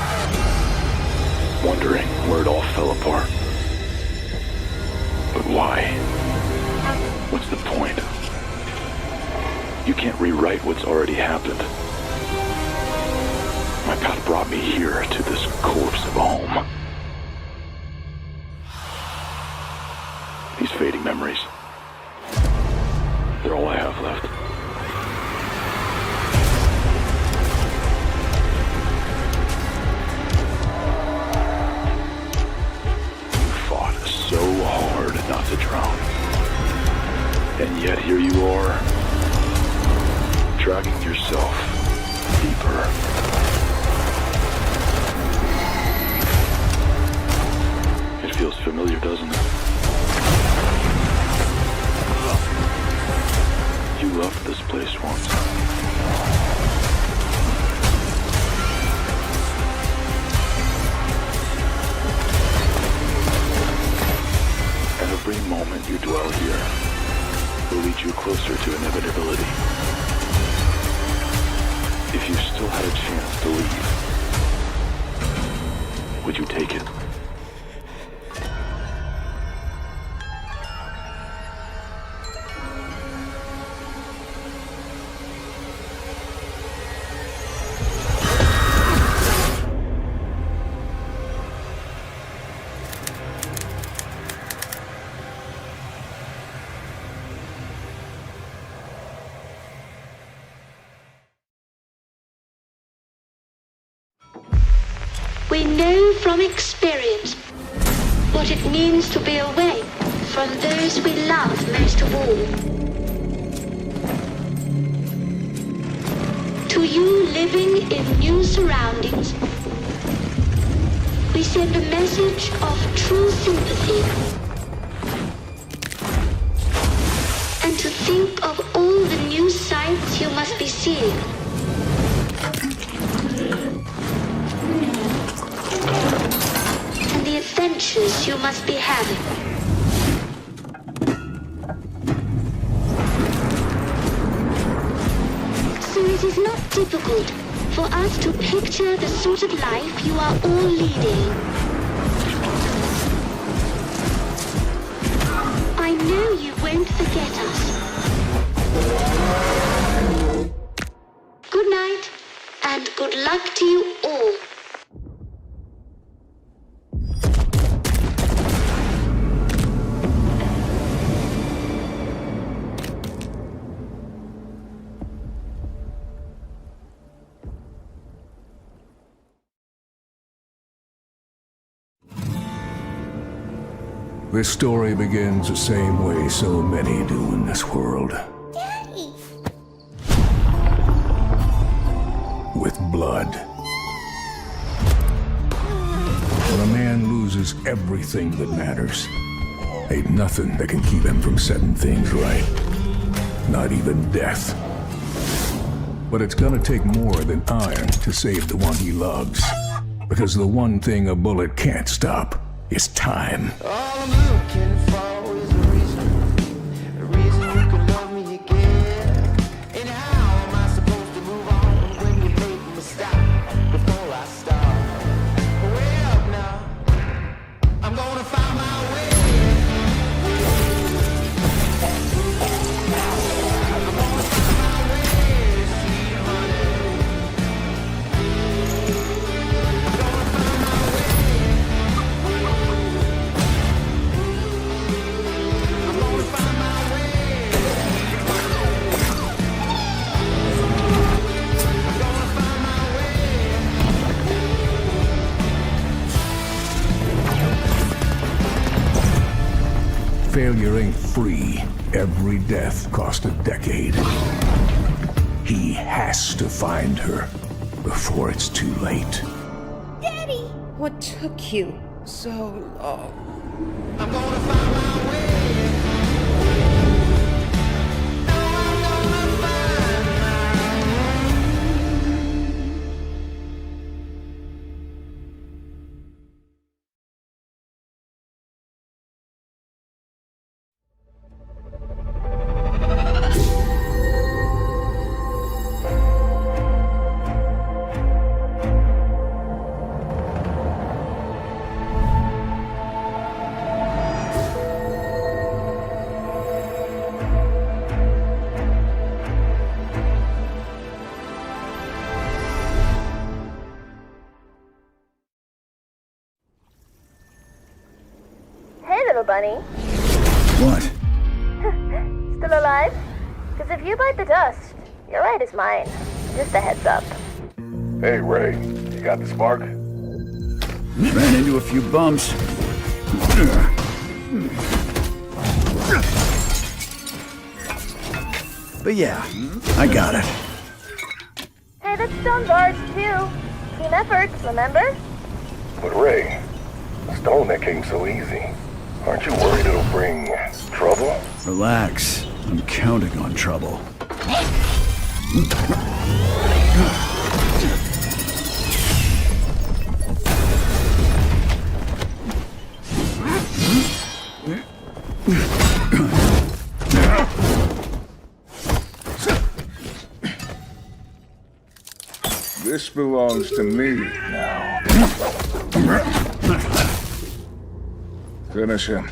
Wondering where it all fell apart. But why? What's the point? You can't rewrite what's already happened. My path brought me here to this corpse of a home. These fading memories. They're all I have left. You fought so hard not to drown. And yet here you are, dragging yourself deeper. It feels familiar, doesn't it? You loved this place once. Every moment you dwell here will lead you closer to inevitability. If you still had a chance to leave, would you take it? We know from experience what it means to be away from those we love most of all. To you living in new surroundings, we send a message of true sympathy. And to think of all the new sights you must be seeing. And the adventures you must be having. So it is not difficult for us to picture the sort of life you are all leading. I know you won't forget us. Good night, and good luck to you all. This story begins the same way so many do in this world. Daddy! With blood. When a man loses everything that matters, ain't nothing that can keep him from setting things right. Not even death. But it's gonna take more than iron to save the one he loves. Because the one thing a bullet can't stop is time. All I'm looking for is a reason you can love me again. And how am I supposed to move on when you make me stop before I start? Way up now, I'm gonna find my way. here ain't free. Every death cost a decade. He has to find her before it's too late. Daddy! What took you so long? I'm gonna find my way. Bunny. What? Still alive? Because if you bite the dust, your ride is mine. Just a heads up. Hey, Ray, you got the spark? Ran into a few bumps. But yeah, I got it. Hey, that's Stone's ours too. Team effort, remember? But Ray, stone that came so easy. Aren't you worried it'll bring trouble? Relax. I'm counting on trouble. This belongs to me now. Finish him.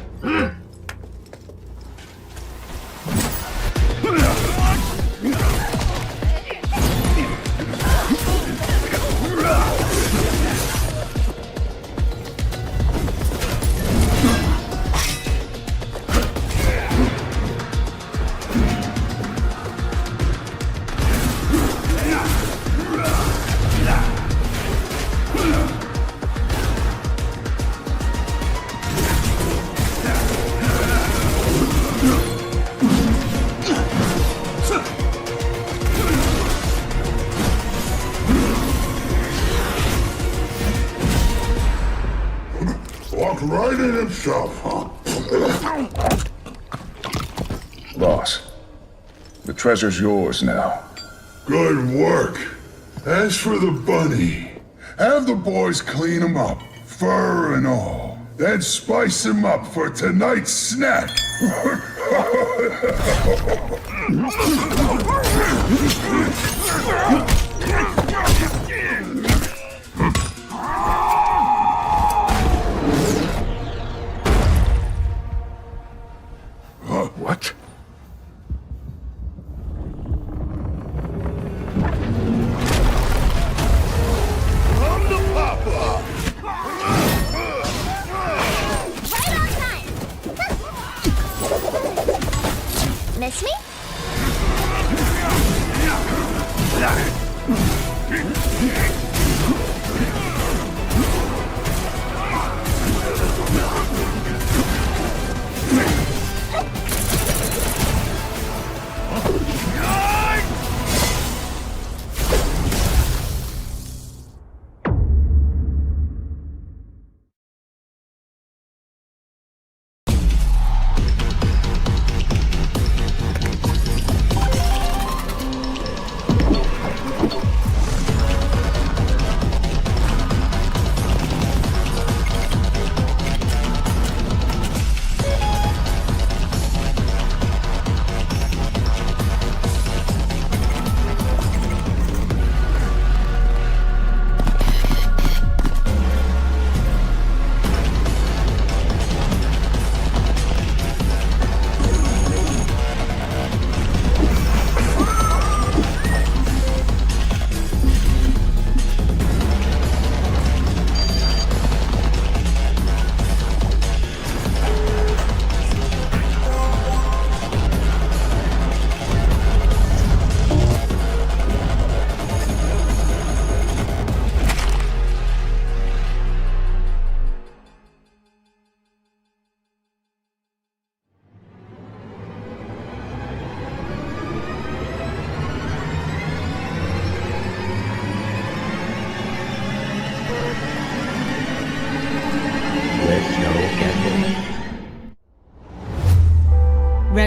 Right in himself, huh? Boss, the treasure's yours now. Good work. As for the bunny, have the boys clean him up, fur and all. Then spice him up for tonight's snack. What? I'm the papa! Right on time! Miss me?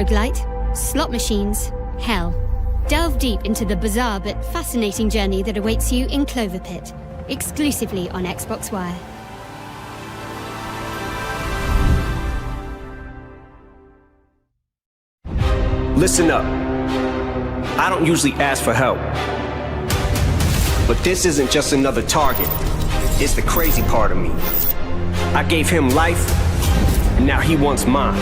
roguelite, slot machines, hell. Delve deep into the bizarre but fascinating journey that awaits you in Clover Pit, exclusively on Xbox Wire. Listen up. I don't usually ask for help. But this isn't just another target. It's the crazy part of me. I gave him life, and now he wants mine.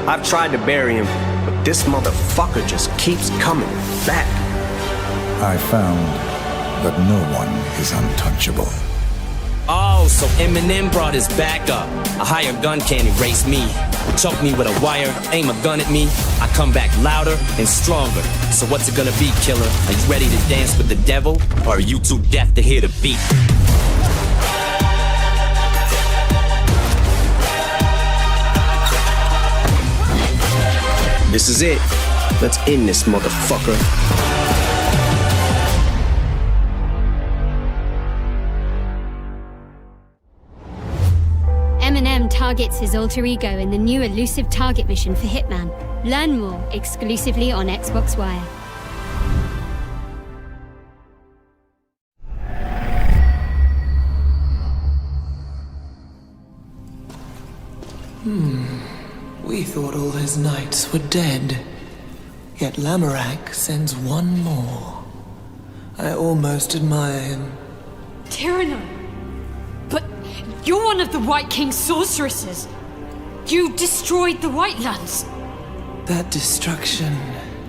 I've tried to bury him, but this motherfucker just keeps coming back. I found that no one is untouchable. Oh, so Eminem brought his back up. A higher gun can't erase me. Choke me with a wire, aim a gun at me. I come back louder and stronger. So what's it gonna be, killer? Are you ready to dance with the devil? Or are you too deaf to hear the beat? This is it. Let's end this motherfucker. Eminem targets his alter ego in the new elusive target mission for Hitman. Learn more exclusively on Xbox Wire. We thought all his knights were dead. Yet Lamorak sends one more. I almost admire him. Tyranno! But you're one of the White King's sorceresses. You destroyed the White Lands. That destruction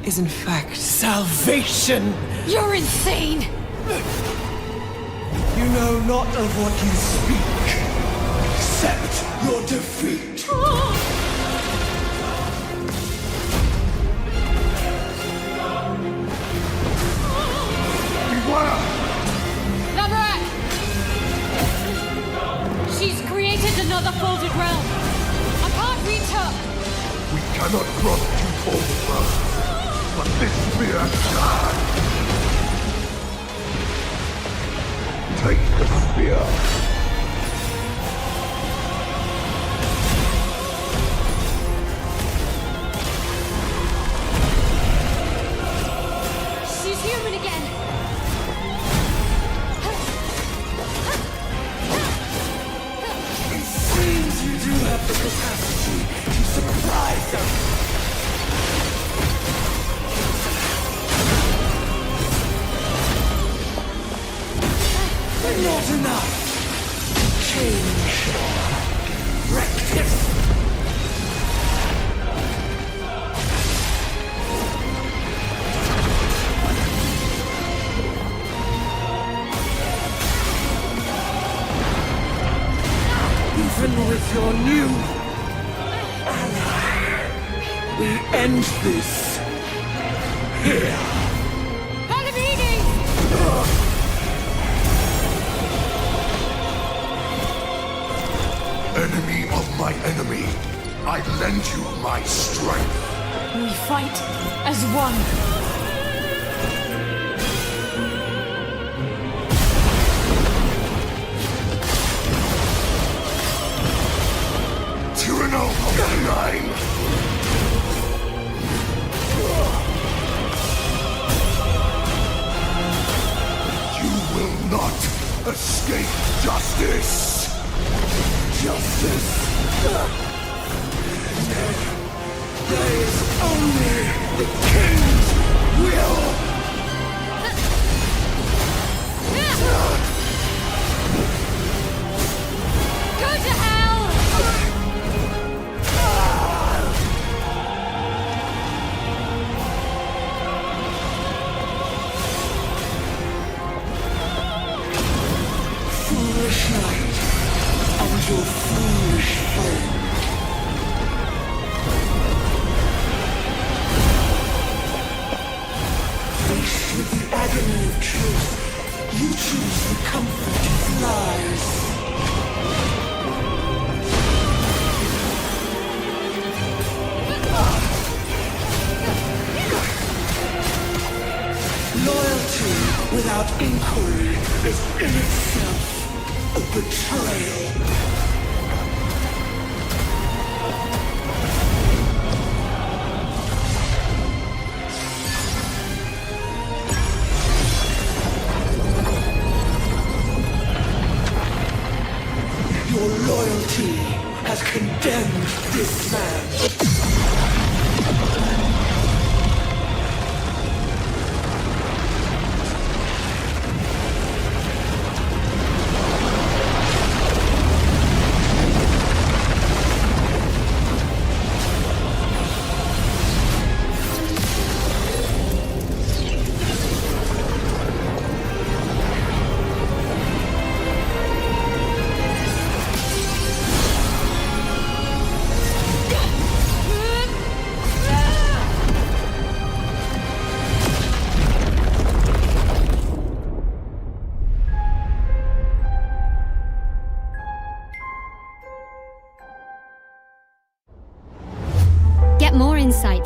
is in fact salvation! You're insane! You know not of what you speak. Accept your defeat. Lamorak! She's created another folded realm. I can't reach her. We cannot cross two folded realms, but this spear shall. Take the spear. She's human again. It seems you do have the capacity to surprise us. But not enough. Change. Rectus. Even with your new ally, we end this here. Enemy of my enemy, I lend you my strength. We fight as one. Tyranno of the Nine. You will not escape justice. Justice. There is only the King's will. Go to hell! Foolish knight and your foolish friend. Faced with the agony of truth, you choose the comfort of lies. Loyalty without inquiry is in itself a betrayal.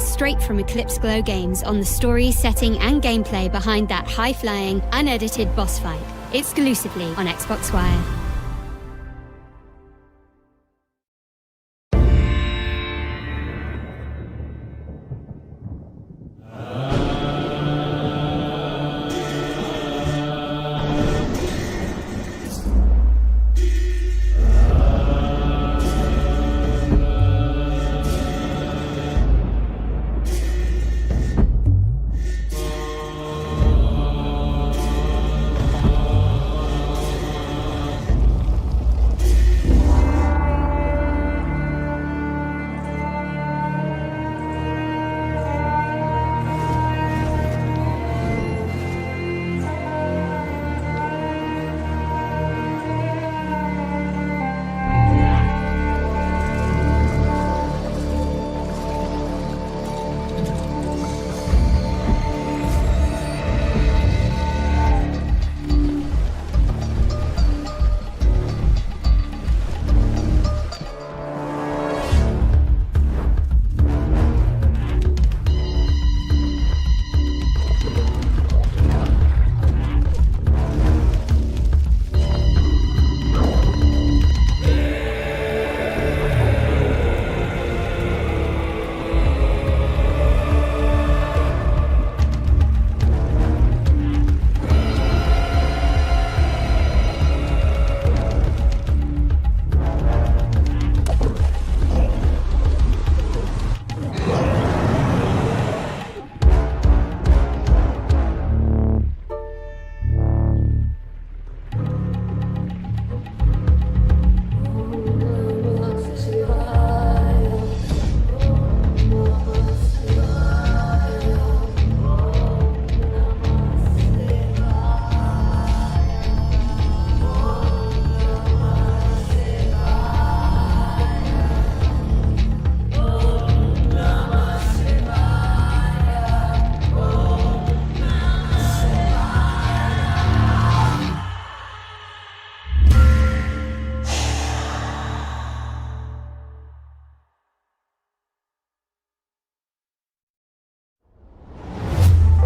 insights straight from Eclipse Glow Games on the story, setting, and gameplay behind that high-flying, unedited boss fight, exclusively on Xbox Wire.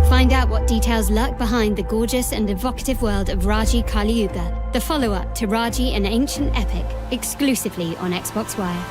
Find out what details lurk behind the gorgeous and evocative world of Raji Kali Yuga, the follow-up to Raji, an ancient epic, exclusively on Xbox Wire.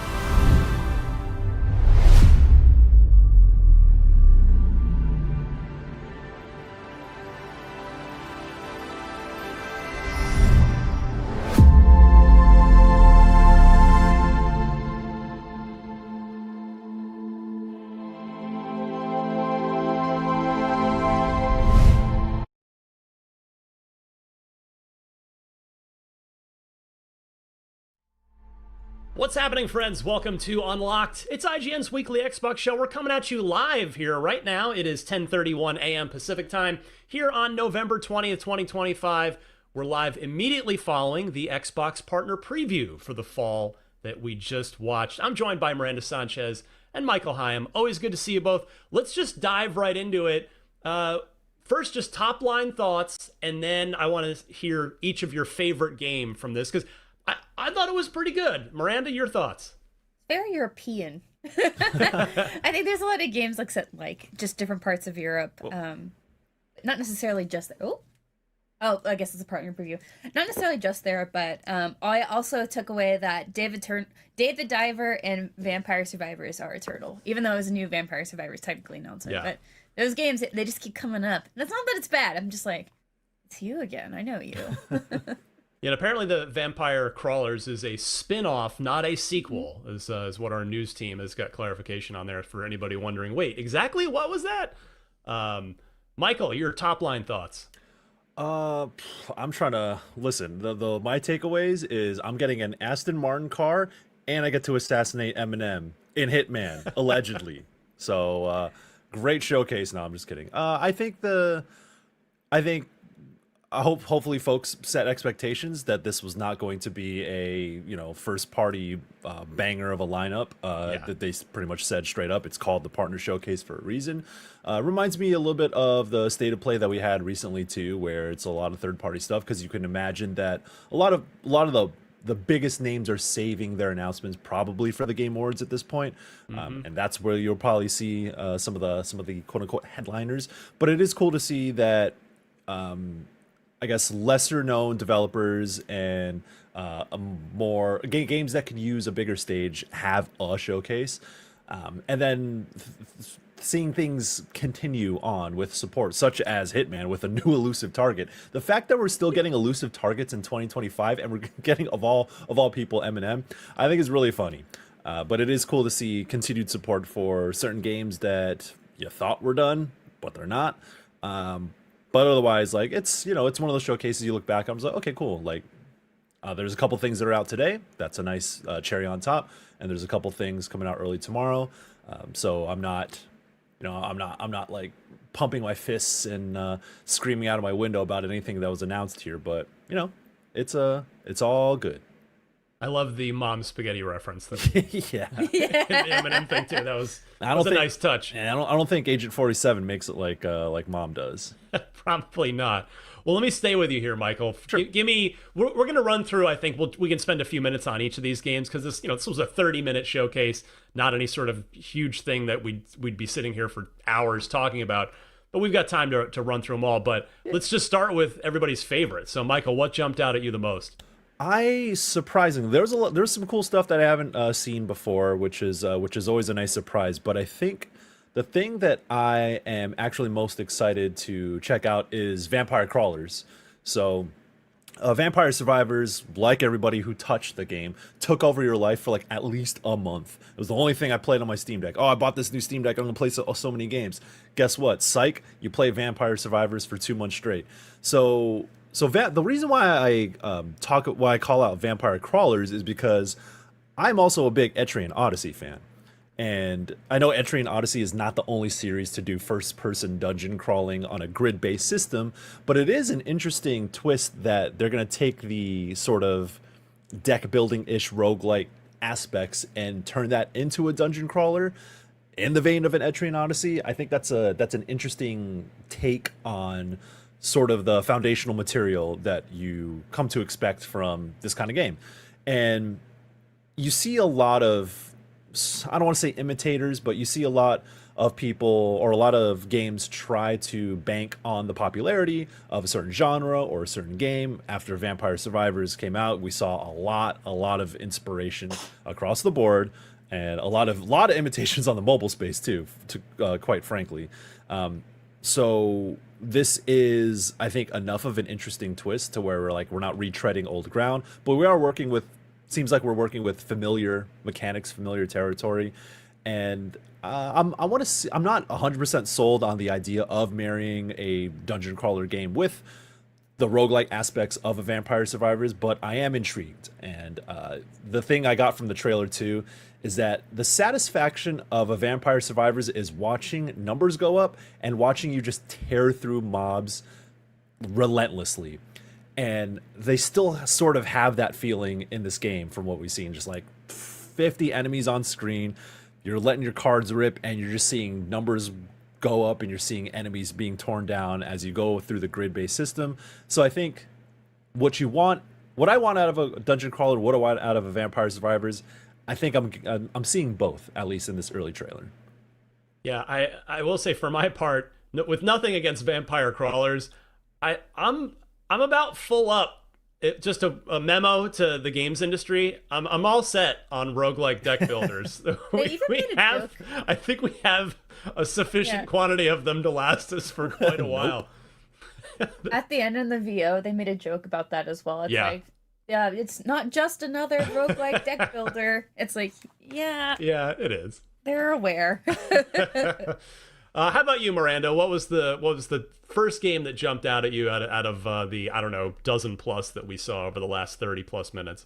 What's happening, friends? Welcome to Unlocked. It's IGN's weekly Xbox show. We're coming at you live here right now. It is 10:31 a.m. Pacific time here on November 20th, 2025. We're live immediately following the Xbox partner preview for the fall that we just watched. I'm joined by Miranda Sanchez and Michael Hyam. Always good to see you both. Let's just dive right into it. First, just top line thoughts, and then I want to hear each of your favorite game from this, because I thought it was pretty good. Miranda, your thoughts? Very European. I think there's a lot of games like set like just different parts of Europe. Not necessarily just I guess it's a partner preview. Not necessarily just there, but I also took away that Dave the Diver and Vampire Survivors are eternal. Even though it was a new Vampire Survivors technically announcement, Yeah. but those games they just keep coming up. And it's not that it's bad. I'm just like, it's you again. I know you. Yeah, and apparently the Vampire Crawlers is a spin-off, not a sequel, is what our news team has got clarification on there for anybody wondering, wait, exactly what was that? Michael, your top-line thoughts? I'm trying to listen. My takeaways is I'm getting an Aston Martin car, and I get to assassinate Eminem in Hitman, allegedly. So, great showcase. No, I'm just kidding. Hopefully folks set expectations that this was not going to be a first party banger of a lineup. That they pretty much said straight up it's called the partner showcase for a reason. Reminds me a little bit of the state of play that we had recently too, where it's a lot of third party stuff, because you can imagine that a lot of the biggest names are saving their announcements probably for the Game Awards at this point, and that's where you'll probably see some of the quote unquote headliners. But it is cool to see that I guess lesser known developers and more games that could use a bigger stage have a showcase, and then seeing things continue on with support, such as Hitman with a new elusive target. The fact that we're still getting elusive targets in 2025 and we're getting of all people Eminem, I think is really funny. But it is cool to see continued support for certain games that you thought were done, but they're not. But otherwise, like it's one of those showcases you look back, I'm just like, okay, cool. Like there's a couple things that are out today. That's a nice cherry on top, and there's a couple things coming out early tomorrow. So I'm not like pumping my fists and screaming out of my window about anything that was announced here, but it's all good. I love the mom spaghetti reference. Yeah. The Eminem thing too. That was a nice touch. And I don't think Agent 47 makes it like Mom does. Probably not. Well, let me stay with you here, Michael. Sure. Give me. We're going to run through. I think we can spend a few minutes on each of these games because this was a 30-minute showcase, not any sort of huge thing that we'd be sitting here for hours talking about. But we've got time to run through them all. But let's just start with everybody's favorite. So, Michael, what jumped out at you the most? Surprisingly, there's some cool stuff that I haven't seen before, which is always a nice surprise. But I think the thing that I am actually most excited to check out is Vampire Crawlers. So, Vampire Survivors, like everybody who touched the game, took over your life for like at least a month. It was the only thing I played on my Steam Deck. Oh, I bought this new Steam Deck. I'm gonna play so many games. Guess what? Psych! You play Vampire Survivors for 2 months straight. So the reason why I call out Vampire Crawlers is because I'm also a big Etrian Odyssey fan. And I know Etrian Odyssey is not the only series to do first-person dungeon crawling on a grid-based system, but it is an interesting twist that they're going to take the sort of deck-building-ish roguelike aspects and turn that into a dungeon crawler in the vein of an Etrian Odyssey. I think that's an interesting take on sort of the foundational material that you come to expect from this kind of game. And you see a lot of, I don't want to say imitators, but you see a lot of people or a lot of games try to bank on the popularity of a certain genre or a certain game. After Vampire Survivors came out, we saw a lot of inspiration across the board, and a lot of imitations on the mobile space too, quite frankly. So this is, I think, enough of an interesting twist to where we're not retreading old ground, but we are working with, seems like we're working with familiar mechanics, familiar territory, and I'm not 100% sold on the idea of marrying a dungeon crawler game with the roguelike aspects of a Vampire Survivors, but I am intrigued. And the thing I got from the trailer too is that the satisfaction of a Vampire Survivors is watching numbers go up and watching you just tear through mobs relentlessly. And they still sort of have that feeling in this game from what we've seen. Just like 50 enemies on screen, you're letting your cards rip, and you're just seeing numbers go up, and you're seeing enemies being torn down as you go through the grid-based system. So I think what I want out of a dungeon crawler, what I want out of a Vampire Survivors, I think I'm seeing both, at least in this early trailer. Yeah, I will say for my part, with nothing against Vampire Crawlers, I'm about full up. Just a memo to the games industry. I'm all set on roguelike deck builders. I think we have a sufficient quantity of them to last us for quite a while. At the end in the VO, they made a joke about that as well. It's like, yeah, it's not just another roguelike deck builder. It's like, yeah. Yeah, it is. They're aware. How about you, Miranda? What was the first game that jumped out at you out of the, I don't know, dozen plus that we saw over the last 30 plus minutes?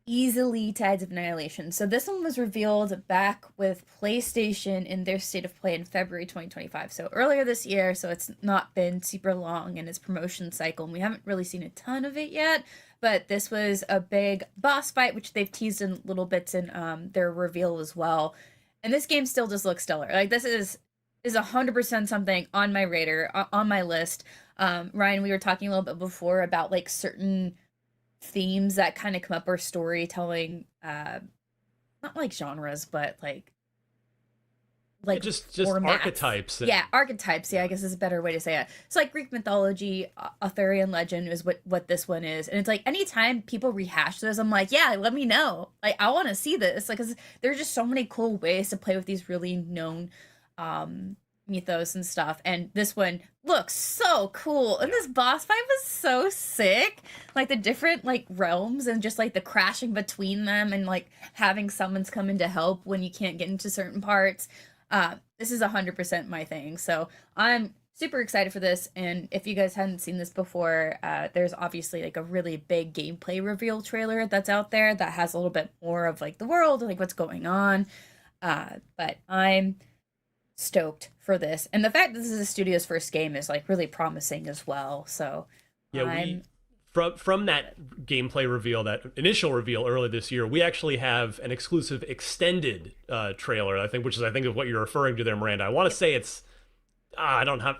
Easily Tides of Annihilation. So this one was revealed back with PlayStation in their State of Play in February 2025. So earlier this year, so it's not been super long in its promotion cycle, and we haven't really seen a ton of it yet. But this was a big boss fight, which they've teased in little bits in their reveal as well. And this game still just looks stellar. Like, this is 100% something on my radar, on my list. Ryan, we were talking a little bit before about like certain themes that kind of come up, or storytelling, not like genres, but like just formats. archetypes. Yeah, archetypes. Yeah, I guess is a better way to say it. So like Greek mythology, Arthurian legend is what this one is, and it's like anytime people rehash this, I'm like, yeah, let me know. Like I want to see this, like, 'cause there's just so many cool ways to play with these really known mythos and stuff, and this one looks so cool, and this boss fight was so sick, like the different like realms and just like the crashing between them, and like having summons come in to help when you can't get into certain parts. This is 100% my thing, so I'm super excited for this. And if you guys hadn't seen this before, there's obviously like a really big gameplay reveal trailer that's out there that has a little bit more of like the world and like what's going on, but I'm stoked for this, and the fact that this is the studio's first game is like really promising as well. So yeah, from that gameplay reveal, that initial reveal earlier this year, we actually have an exclusive extended trailer, I think, which is is what you're referring to there, Miranda. I want to say it's I don't have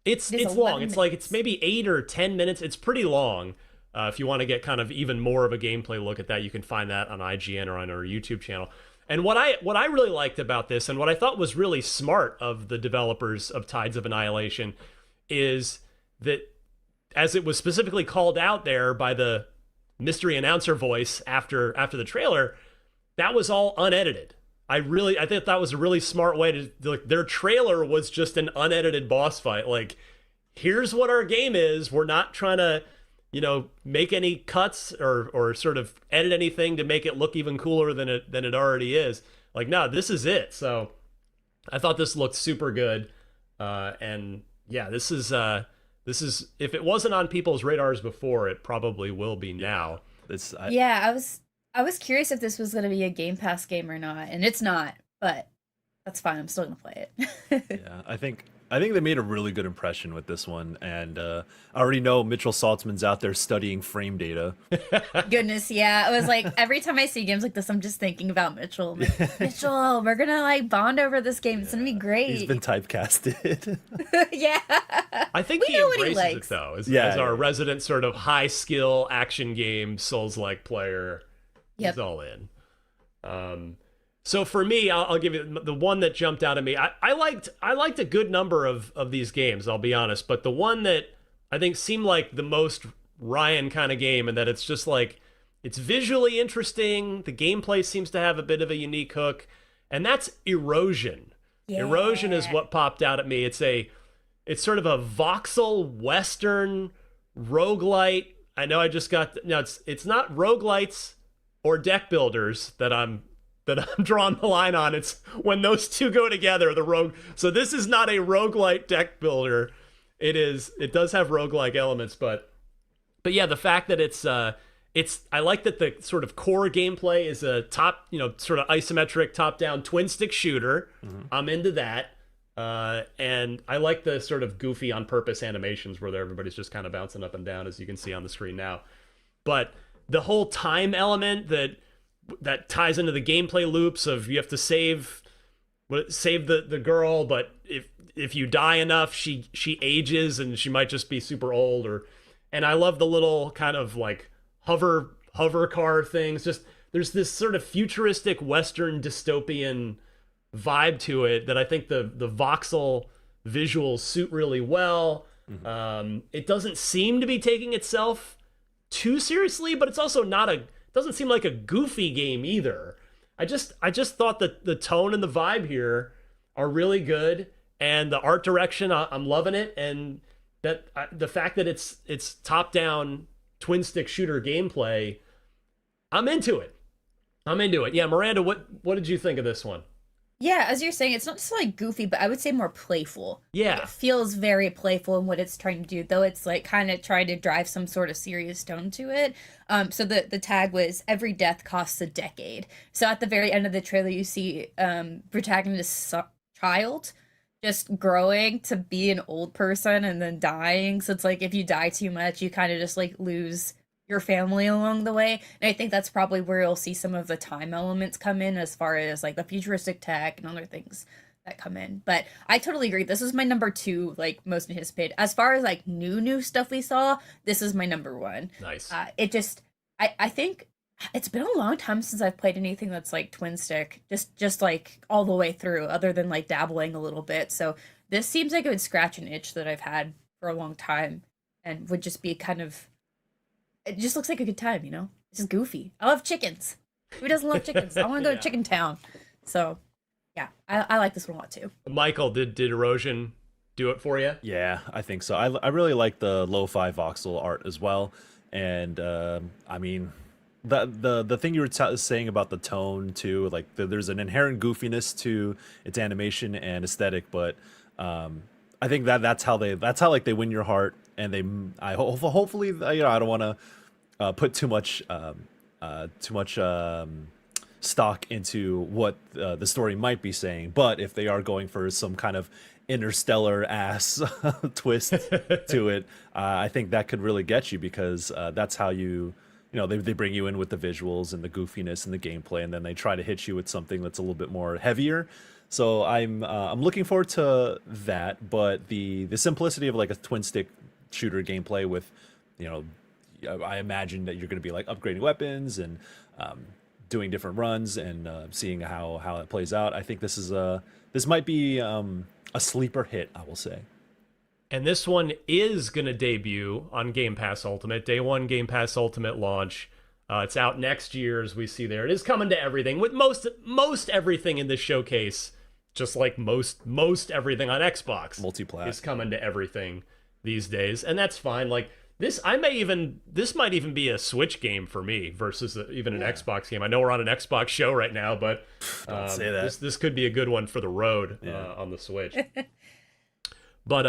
it's long. It's like it's maybe 8 or 10 minutes. It's pretty long. If you want to get kind of even more of a gameplay look at that, you can find that on IGN or on our YouTube channel. And what I really liked about this, and what I thought was really smart of the developers of Tides of Annihilation, is that, as it was specifically called out there by the mystery announcer voice after the trailer, that was all unedited. I think that was a really smart way to, like, their trailer was just an unedited boss fight. Like, here's what our game is. We're not trying to, make any cuts or sort of edit anything to make it look even cooler than it already is. Like, no, this is it. So I thought this looked super good. And yeah, this is if it wasn't on people's radars before, it probably will be now. Yeah, I was curious if this was going to be a Game Pass game or not, and it's not, but that's fine. I'm still going to play it. Yeah, I think they made a really good impression with this one, and I already know Mitchell Saltzman's out there studying frame data. Goodness, yeah. It was like every time I see games like this, I'm just thinking about Mitchell. I'm like, Mitchell, we're gonna like bond over this game. It's gonna be great. He's been typecasted. Yeah. I think he embraces it though, as our resident sort of high skill action game Souls-like player. He's all in. So for me, I'll give you the one that jumped out at me. I liked a good number of these games, I'll be honest, but the one that I think seemed like the most Ryan kind of game, and that it's just like, it's visually interesting, the gameplay seems to have a bit of a unique hook, and that's Erosion. Yeah. Erosion is what popped out at me. It's sort of a voxel western roguelite. I know I just got it's not roguelites or deck builders that I'm drawing the line on. It's when those two go together, so this is not a roguelite deck builder. It does have roguelike elements, but yeah, the fact that I like that the sort of core gameplay is a sort of isometric top-down twin stick shooter. Mm-hmm. I'm into that. And I like the sort of goofy on purpose animations where everybody's just kind of bouncing up and down, as you can see on the screen now. But the whole time element that ties into the gameplay loops of you have to save the girl, but if you die enough, she ages and she might just be super old. And I love the little kind of like hover car things. Just there's this sort of futuristic Western dystopian vibe to it that I think the voxel visuals suit really well. Mm-hmm. It doesn't seem to be taking itself too seriously, but it's also doesn't seem like a goofy game either. I just thought that the tone and the vibe here are really good, and the art direction, I'm loving it, and that the fact that it's top-down twin stick shooter gameplay, I'm into it. Yeah, Miranda, what did you think of this one? Yeah, as you're saying, it's not just like goofy, but I would say more playful. Yeah. Like, it feels very playful in what it's trying to do, though it's like kind of trying to drive some sort of serious tone to it. So the tag was every death costs a decade. So at the very end of the trailer, you see protagonist's child just growing to be an old person and then dying. So it's like if you die too much, you kind of just like lose your family along the way. And I think that's probably where you'll see some of the time elements come in, as far as like the futuristic tech and other things that come in. But I totally agree. This is my number 2, like most anticipated. As far as like new stuff we saw, this is my number 1. Nice. It just, I think it's been a long time since I've played anything that's like twin stick, just like all the way through, other than like dabbling a little bit. So this seems like it would scratch an itch that I've had for a long time, and would just be kind of. It just looks like a good time, you know. It's just goofy. I love chickens. Who doesn't love chickens? I want to go to Chicken Town. So, yeah, I like this one a lot too. Michael, did Erosion do it for you? Yeah, I think so. I really like the lo-fi voxel art as well, and I mean, the thing you were saying about the tone too, like there's an inherent goofiness to its animation and aesthetic, but I think that's how like they win your heart, and hopefully, you know, I don't want to put too much stock into what the story might be saying, but if they are going for some kind of interstellar ass twist to it, I think that could really get you, because that's how you know, they bring you in with the visuals and the goofiness and the gameplay, and then they try to hit you with something that's a little bit more heavier. So I'm looking forward to that, but the simplicity of like a twin stick shooter gameplay with, you know, I imagine that you're going to be like upgrading weapons and doing different runs and seeing how it plays out. I think this might be a sleeper hit, I will say. And this one is going to debut on Game Pass Ultimate, day one Game Pass Ultimate launch. It's out next year, as we see there. It is coming to everything, with most everything in this showcase, just like most everything on Xbox. Multiplat is coming to everything these days, and that's fine. Like this might even be a Switch game for me versus even an Xbox game. I know we're on an Xbox show right now, but don't say that. This could be a good one for the road on the Switch. But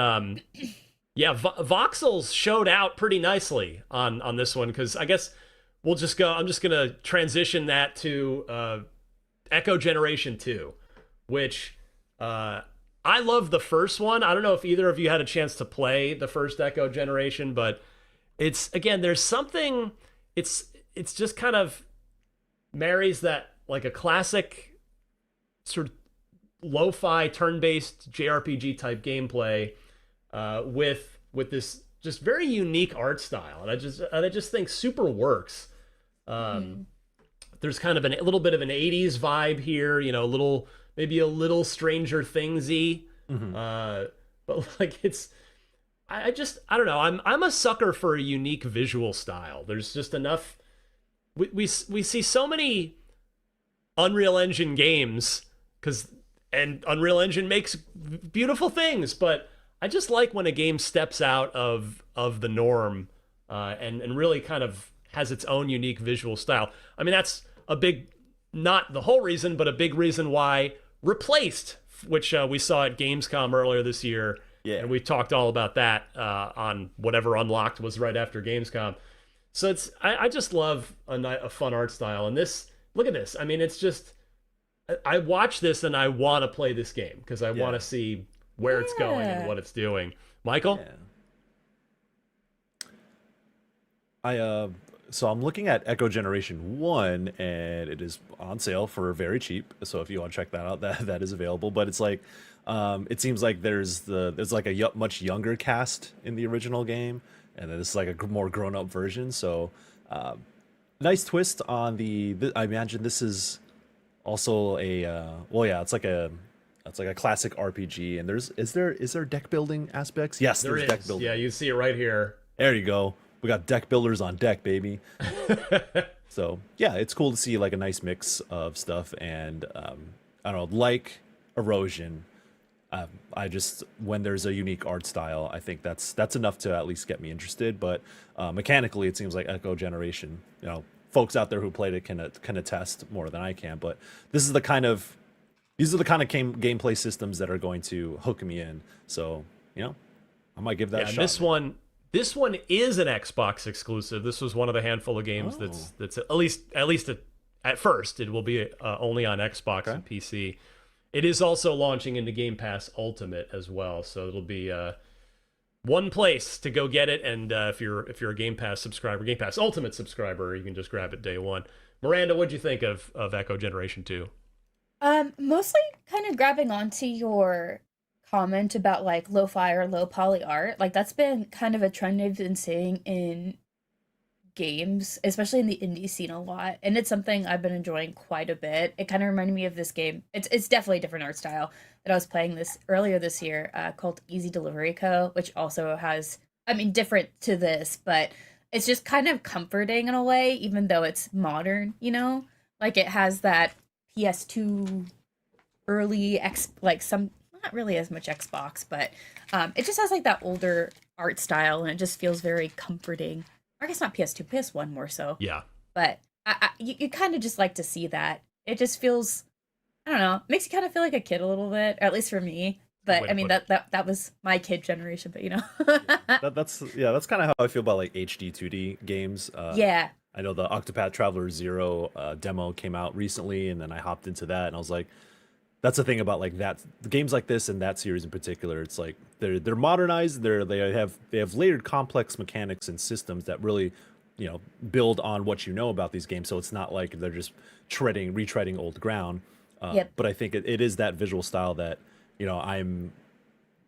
yeah, voxels showed out pretty nicely on this one, because I guess I'm just gonna transition that to Echo Generation 2, which I love the first one. I don't know if either of you had a chance to play the first Echo Generation, but it's, again, there's something, it's just kind of marries that, like, a classic sort of lo-fi turn-based JRPG type gameplay with this just very unique art style, and I just think super works. There's kind of a little bit of an 80s vibe here, you know, maybe a little Stranger Thingsy, but like I don't know. I'm a sucker for a unique visual style. There's just enough. We see so many Unreal Engine games, and Unreal Engine makes beautiful things, but I just like when a game steps out of the norm and really kind of has its own unique visual style. I mean, that's not the whole reason, but a big reason why Replaced, which we saw at Gamescom earlier this year, and we talked all about that on whatever Unlocked was right after Gamescom. So I just love a fun art style, and look at this. I mean, it's just, I watch this and I want to play this game because I want to see where it's going and what it's doing. Michael? So I'm looking at Echo Generation 1, and it is on sale for very cheap. So if you want to check that out, that is available. But it's like, it seems like there's like a much younger cast in the original game, and then this is like a more grown up version. So nice twist on I imagine this is also it's like a classic RPG. And is there deck building aspects? Yes, there's deck building. Yeah, you see it right here. There you go. We got deck builders on deck, baby. So yeah, it's cool to see like a nice mix of stuff, and I don't know, like Erosion. When there's a unique art style, I think that's enough to at least get me interested. But mechanically, it seems like Echo Generation, you know, folks out there who played it can attest more than I can. But these are the kind of gameplay systems that are going to hook me in. So, you know, I might give that a shot. This one is an Xbox exclusive. This was one of the handful of games that's at least at first it will be only on Xbox and PC. It is also launching into Game Pass Ultimate as well, so it'll be one place to go get it. And if you're a Game Pass subscriber, Game Pass Ultimate subscriber, you can just grab it day one. Miranda, what'd you think of Echo Generation 2? Mostly kind of grabbing onto your comment about like lo-fi or low poly art. Like that's been kind of a trend I've been seeing in games, especially in the indie scene, a lot, and it's something I've been enjoying quite a bit. It kind of reminded me of this game. It's definitely a different art style that I was playing this earlier this year, called Easy Delivery Co., which also has, I mean, different to this, but it's just kind of comforting in a way, even though it's modern, you know? Like it has that PS2 early like some, not really as much Xbox, but it just has like that older art style, and it just feels very comforting. I guess not PS2, PS1 more so. Yeah. But you kind of just like to see that. It just feels, I don't know, makes you kind of feel like a kid a little bit, or at least for me. But I mean, that was my kid generation, but you know. That's kind of how I feel about like HD 2D games. Yeah. I know the Octopath Traveler 0 demo came out recently, and then I hopped into that, and I was like, that's the thing about like that, the games like this and that series in particular. It's like they're modernized. They have layered complex mechanics and systems that really, you know, build on what you know about these games. So it's not like they're just retreading old ground. Yep. But I think it is that visual style that, you know,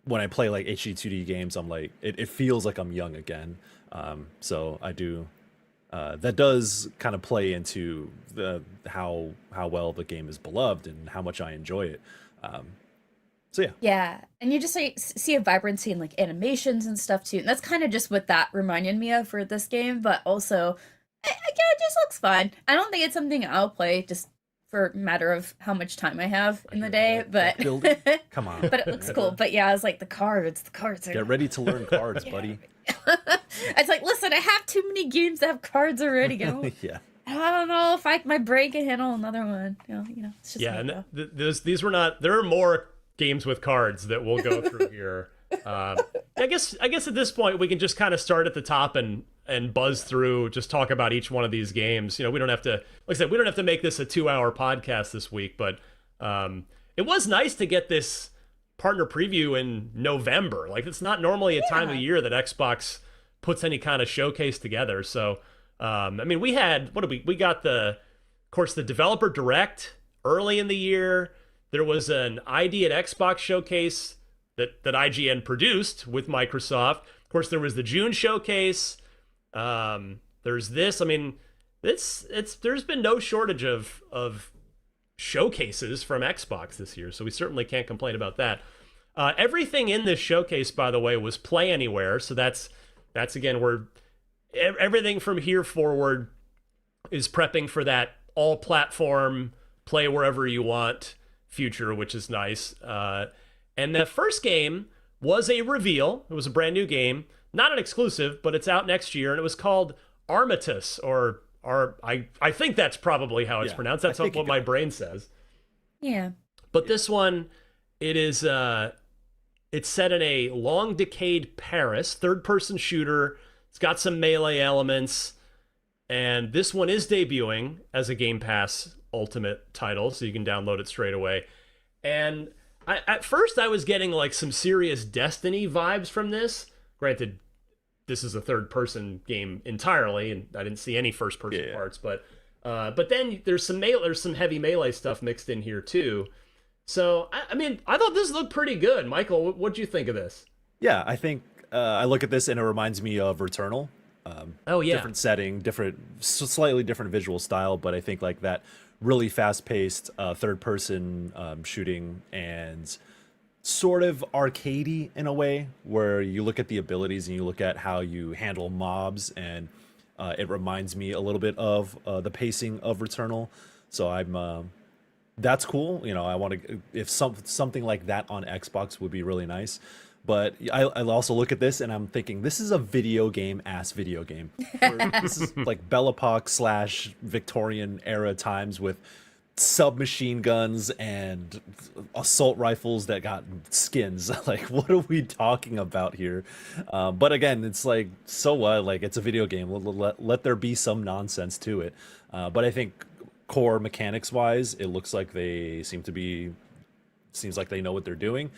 when I play like HD 2D games, I'm like, it feels like I'm young again. So I do. That does kind of play into how well the game is beloved and how much I enjoy it. So yeah. Yeah, and you just like see a vibrancy in like animations and stuff too, and that's kind of just what that reminded me of for this game. But also, again, it just looks fun. I don't think it's something I'll play just for a matter of how much time I have in the day, but Come on. but it looks cool. But yeah, I was like the cards are Get ready to learn cards, buddy. It's like, listen, I have too many games that have cards already. Yeah. I don't know if my brain can handle another one. You know, it's just yeah. me, And these were not. There are more games with cards that we'll go through here. I guess at this point we can just kind of start at the top and buzz through, just talk about each one of these games. You know, we don't have to, like I said, we don't have to make this a 2-hour podcast this week, but it was nice to get this partner preview in November. Like, it's not normally a time of year that Xbox puts any kind of showcase together. So, I mean, we had, we got of course, the developer direct early in the year. There was an ID at Xbox showcase that IGN produced with Microsoft. Of course, there was the June showcase. There's this. I mean, there's been no shortage of showcases from Xbox this year, so we certainly can't complain about that. Everything in this showcase, by the way, was Play Anywhere. So that's again, everything from here forward is prepping for that all platform, play wherever you want future, which is nice. And the first game was a reveal. It was a brand new game, not an exclusive, but it's out next year, and it was called Armistice, or I think that's probably how it's pronounced. That's what my brain says. Yeah. But this one, it is it's set in a long decayed Paris, third-person shooter. It's got some melee elements, and this one is debuting as a Game Pass Ultimate title, so you can download it straight away. And at first I was getting like some serious Destiny vibes from this. Granted, this is a third-person game entirely, and I didn't see any first-person parts. But then there's some heavy melee stuff mixed in here too. So I mean, I thought this looked pretty good. Michael, what'd you think of this? Yeah, I think I look at this and it reminds me of Returnal. Different setting, slightly different visual style, but I think like that really fast-paced third-person shooting and sort of arcadey in a way, where you look at the abilities and you look at how you handle mobs, and it reminds me a little bit of the pacing of Returnal. So that's cool. You know, I want to, if something like that on Xbox would be really nice. But I also look at this and I'm thinking, this is a video game. This is like Belle Epoque / Victorian era times with submachine guns and assault rifles that got skins. Like, what are we talking about here? But again, it's like, so what? Like, it's a video game. Let there be some nonsense to it. But I think core mechanics wise, it looks like seems like they know what they're doing.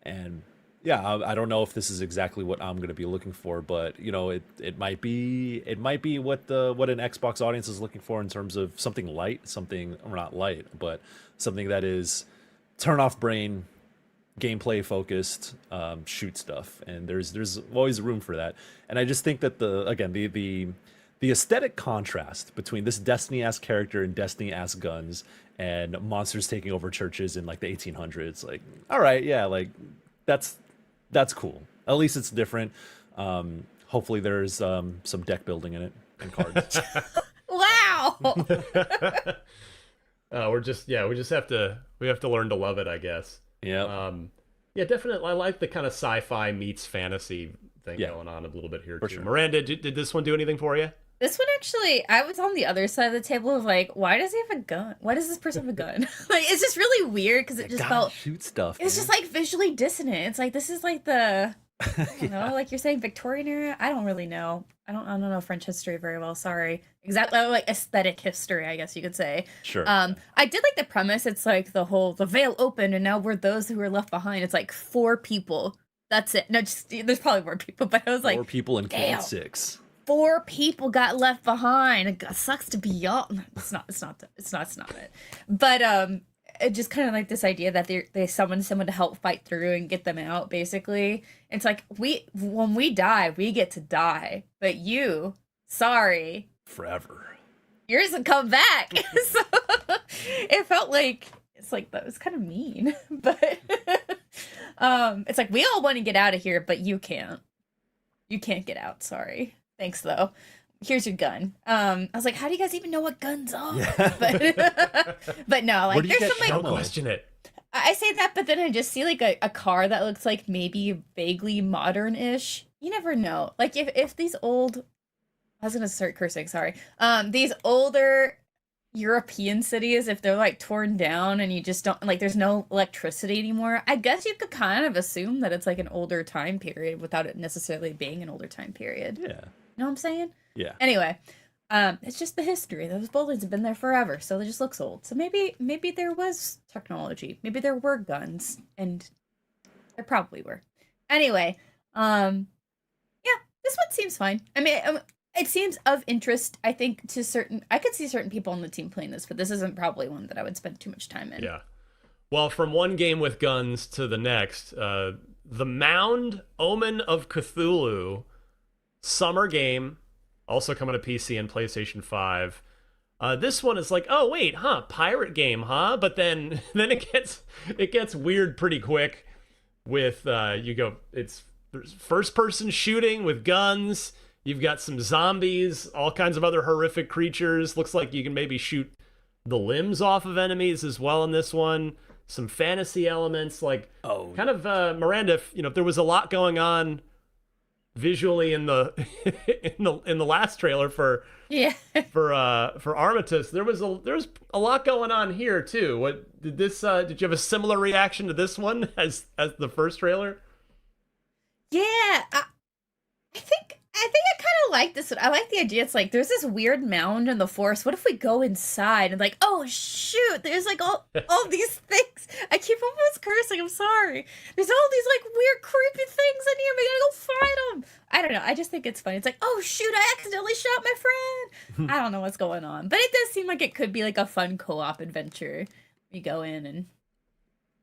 And yeah, I don't know if this is exactly what I'm going to be looking for, but you know, it might be what an Xbox audience is looking for in terms of something light, or not light, but something that is turn off brain, gameplay focused, shoot stuff, and there's always room for that. And I just think that the the aesthetic contrast between this Destiny-esque character and Destiny-esque guns and monsters taking over churches in like the 1800s, like, all right, yeah, like that's cool. At least it's different. Hopefully there's some deck building in it and cards. Wow. We just have to learn to love it, I guess. Yeah. Yeah, definitely. I like the kind of sci-fi meets fantasy thing going on a little bit here too. Sure. Miranda, did this one do anything for you? This one actually, I was on the other side of the table of like, why does he have a gun? Why does this person have a gun? Like, it's just really weird because it just felt shoot stuff. It's just like visually dissonant. It's like this is like the, I don't know, like you're saying Victorian era. I don't really know. I don't know French history very well. Sorry. Exactly, like aesthetic history, I guess you could say. Sure. I did like the premise. It's like the veil opened, and now we're those who are left behind. It's like 4 people. That's it. No, just there's probably more people, but I was like 4 people in damn. Code 6. 4 people got left behind. It sucks to be y'all. It's not it. But it just kind of like this idea that they summoned someone to help fight through and get them out. Basically, it's like when we die, we get to die, but you, sorry, forever. Yours will come back. So it felt like that was kind of mean, but it's like we all want to get out of here, but you can't. You can't get out. Sorry. Thanks though. Here's your gun. I was like, how do you guys even know what guns are? Yeah. But no, like there's some like don't question it. I say that, but then I just see like a car that looks like maybe vaguely modern-ish. You never know. Like if these old, I was gonna start cursing. Sorry. These older European cities, if they're like torn down and you just don't like, there's no electricity anymore. I guess you could kind of assume that it's like an older time period without it necessarily being an older time period. Yeah. You know what I'm saying? Yeah. Anyway, it's just the history. Those buildings have been there forever, so it just looks old. So maybe there was technology. Maybe there were guns, and there probably were. Anyway, yeah, this one seems fine. I mean, it seems of interest, I think, I could see certain people on the team playing this, but this isn't probably one that I would spend too much time in. Yeah. Well, from one game with guns to the next, the Mound Omen of Cthulhu summer game, also coming to PC and PlayStation 5. This one is like, oh wait, pirate game, But then it gets weird pretty quick with it's first person shooting with guns. You've got some zombies, all kinds of other horrific creatures. Looks like you can maybe shoot the limbs off of enemies as well in this one. Some fantasy elements, like kind of Miranda. If there was a lot going on visually in the in the last trailer for Armistice, there was a lot going on here too. What did this? Did you have a similar reaction to this one as the first trailer? Yeah, I think I kind of like this one. I like the idea. It's like there's this weird mound in the forest. What if we go inside and like, oh shoot, there's like all these things. I keep almost cursing. I'm sorry. There's all these like weird, creepy things in here. We gotta go fight them. I don't know. I just think it's funny. It's like, oh shoot, I accidentally shot my friend. I don't know what's going on, but it does seem like it could be like a fun co-op adventure. You go in and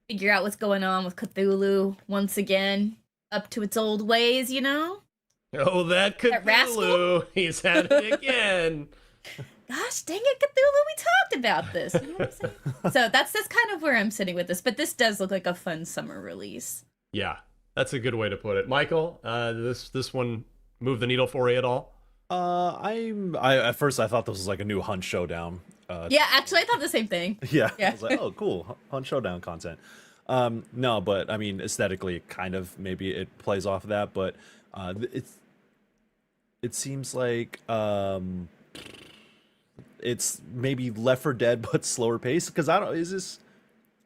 figure out what's going on with Cthulhu once again, up to its old ways, you know. Oh, that Cthulhu! He's at it again. Gosh, dang it, Cthulhu! We talked about this. You know what I'm saying? So that's kind of where I'm sitting with this. But this does look like a fun summer release. Yeah, that's a good way to put it. Michael, this one move the needle for you at all? At first I thought this was like a new Hunt Showdown. Yeah, actually, I thought the same thing. Yeah. I was like, oh, cool, Hunt Showdown content. No, but I mean, aesthetically, kind of maybe it plays off of that, but it seems like it's maybe Left 4 Dead but slower pace, because I don't. Is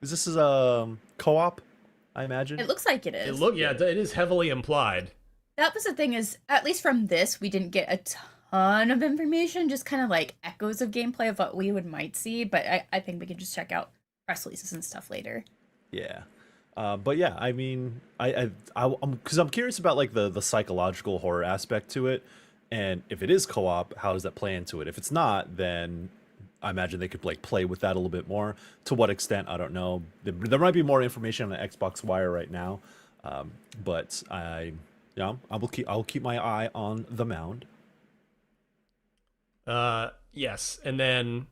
this co-op? I imagine it looks like it is. It is heavily implied. That was the thing, is at least from this we didn't get a ton of information, just kind of like echoes of gameplay of what we might see. But I think we can just check out press releases and stuff later. Yeah. But yeah, I mean, I'm curious about like the psychological horror aspect to it, and if it is co-op, how does that play into it? If it's not, then I imagine they could like play with that a little bit more. To what extent, I don't know. There might be more information on the Xbox Wire right now, but I'll keep my eye on the Mound. Yes, and then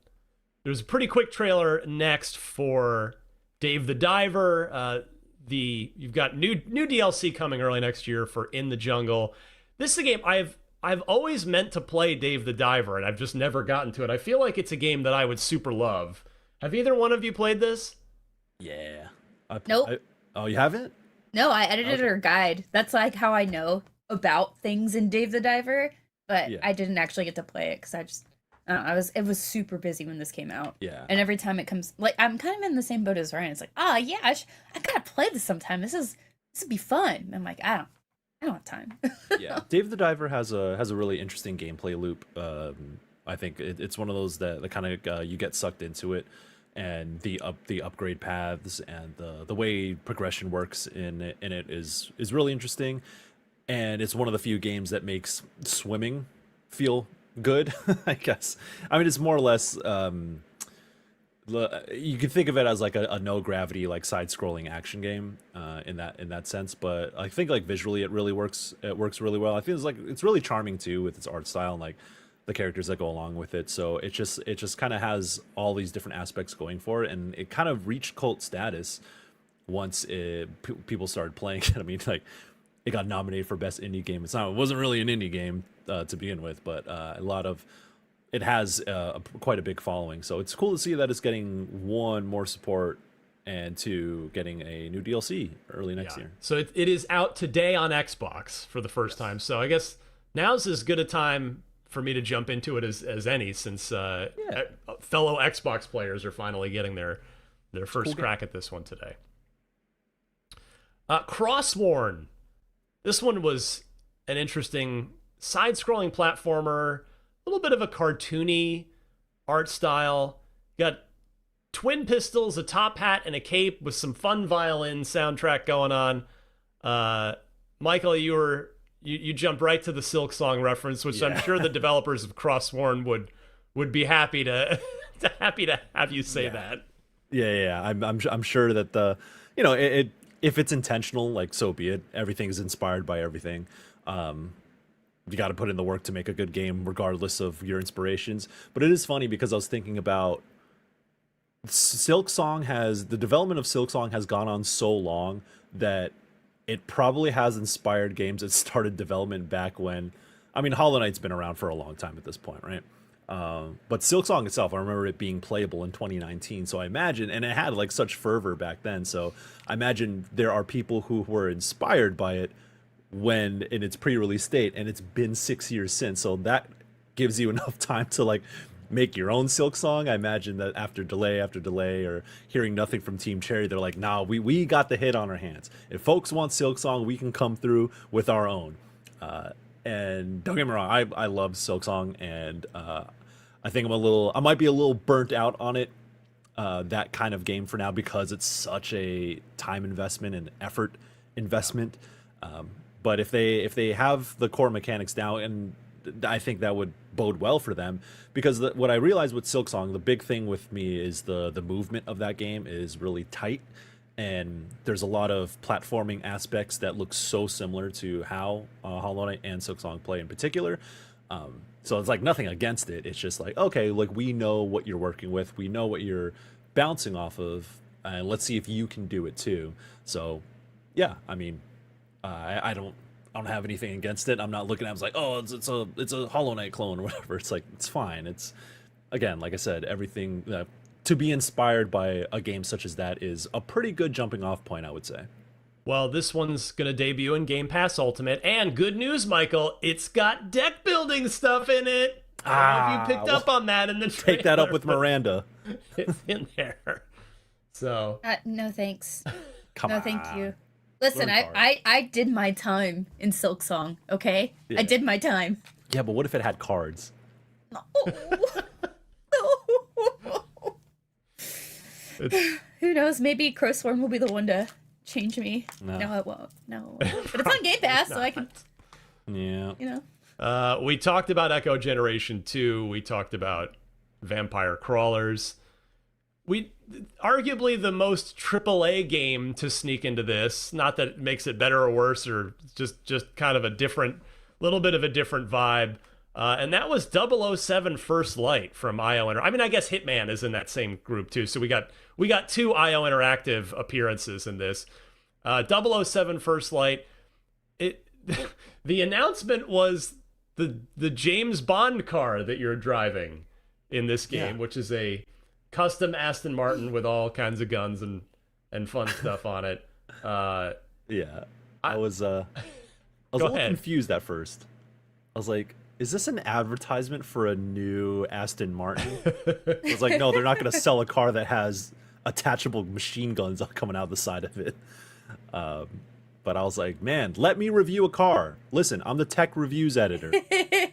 there's a pretty quick trailer next for Dave the Diver. You've got new DLC coming early next year for In the Jungle. This is a game I've always meant to play, Dave the Diver, and I've just never gotten to it. I feel like it's a game that I would super love. Have either one of you played this? Yeah. Nope. Oh, you haven't? No, I edited her guide. That's like how I know about things in Dave the Diver, but Yeah. I didn't actually get to play it because I don't know, it was super busy when this came out. Yeah. And every time it comes, like, I'm kind of in the same boat as Ryan. It's like, oh yeah, I gotta play this sometime. This would be fun. And I'm like, I don't have time. Yeah, Dave the Diver has a really interesting gameplay loop. I think it's one of those that kind of you get sucked into it, and the upgrade paths and the way progression works in it is really interesting, and it's one of the few games that makes swimming feel good. I guess. I mean, it's more or less. You could think of it as like a no gravity, like side-scrolling action game in that sense, but I think like visually it really works. It works really well. I feel it's really charming too with its art style and like the characters that go along with it. So it just kind of has all these different aspects going for it, and it kind of reached cult status once people started playing it. I mean, like it got nominated for best indie game. It wasn't really an indie game to begin with, but it has quite a big following, so it's cool to see that it's getting one, more support, and two, getting a new DLC early next year. So it is out today on Xbox for the first time. So I guess now's as good a time for me to jump into it as any, since fellow Xbox players are finally getting their first crack at this one today. Crossworn. This one was an interesting side-scrolling platformer. A little bit of a cartoony art style. Got twin pistols, a top hat, and a cape with some fun violin soundtrack going on. Michael, you jumped right to the Silk Song reference, which I'm sure the developers of Crossworn would be happy to happy to have you say that. Yeah. I'm sure that if it's intentional, like, so be it. Everything is inspired by everything. You got to put in the work to make a good game, regardless of your inspirations. But it is funny because I was thinking about the development of Silk Song has gone on so long that it probably has inspired games that started development back when, I mean, Hollow Knight's been around for a long time at this point, right? But Silk Song itself, I remember it being playable in 2019. So I imagine, and it had like such fervor back then. So I imagine there are people who were inspired by it when in its pre-release state, and it's been 6 years since, so that gives you enough time to like make your own Silk Song. I imagine that after delay after delay, or hearing nothing from Team Cherry, they're like, nah, we got the hit on our hands. If folks want Silk Song, we can come through with our own. And don't get me wrong, I love Silk Song, and I think I might be a little burnt out on it, that kind of game for now, because it's such a time investment and effort investment. But if they have the core mechanics down, and I think that would bode well for them, because what I realized with Silk Song, the big thing with me is the movement of that game is really tight, and there's a lot of platforming aspects that look so similar to how Hollow Knight and Silk Song play in particular. So it's like nothing against it. It's just like, okay, like we know what you're working with, we know what you're bouncing off of, and let's see if you can do it too. So yeah, I mean, I don't have anything against it. I'm not looking at it, I was like, oh, it's a Hollow Knight clone or whatever. It's like, it's fine. It's, again, like I said, everything to be inspired by a game such as that is a pretty good jumping off point, I would say. Well, this one's going to debut in Game Pass Ultimate, and good news, Michael, it's got deck building stuff in it. I don't know if you picked up on that in the trailer. Take that up with Miranda. It's in there. So. No thanks. Come no, on. thank you. Listen, I did my time in Silk Song, okay? Yeah. I did my time. Yeah, but what if it had cards? Who knows? Maybe Crossworn will be the one to change me. No, it won't. No. But it's on Game Pass, so I can... Yeah. You know. We talked about Echo Generation 2. We talked about Vampire Crawlers. Arguably the most AAA game to sneak into this. Not that it makes it better or worse, or just kind of a little bit of a different vibe. And that was 007 First Light from IO I mean, I guess Hitman is in that same group too. So we got two IO Interactive appearances in this. 007 First Light. The announcement was the James Bond car that you're driving in this game, which is a custom Aston Martin with all kinds of guns and fun stuff on it. I was a little confused at first. I was like, is this an advertisement for a new Aston Martin? I was like, no, they're not going to sell a car that has attachable machine guns coming out the side of it. But I was like, man, let me review a car. Listen, I'm the tech reviews editor.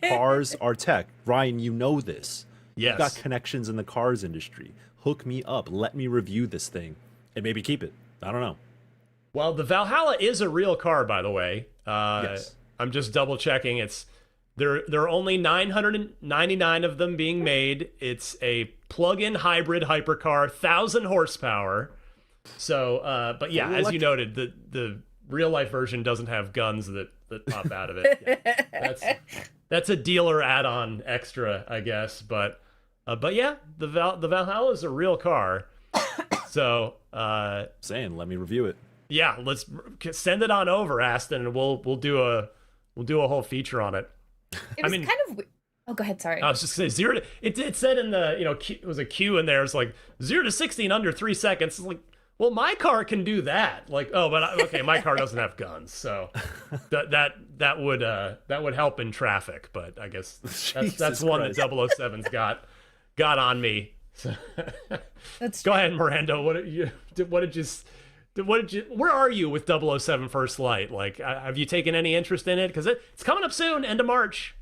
Cars are tech. Ryan, you know this. Yes. You've got connections in the cars industry. Hook me up. Let me review this thing. And maybe keep it. I don't know. Well, the Valhalla is a real car, by the way. Yes. I'm just double checking. There are only 999 of them being made. It's a plug-in hybrid hypercar, 1,000 horsepower. So, but yeah, as you noted, the real life version doesn't have guns that pop out of it. Yeah. That's a dealer add-on extra, I guess. But yeah, the Valhalla is a real car. So, saying, let me review it. Yeah, let's send it on over, Aston, and we'll do a whole feature on it. It was kind of. Oh, go ahead. Sorry. I was just saying it said in the it was a Q in there. It's like 0 to 60 in under 3 seconds. It's like, well, my car can do that. Like, oh, but okay, my car doesn't have guns, so that would help in traffic. But I guess that's one that 007's got on me. So go ahead, Miranda. What did you? Where are you with 007 First Light? Like, have you taken any interest in it? Because it's coming up soon, end of March.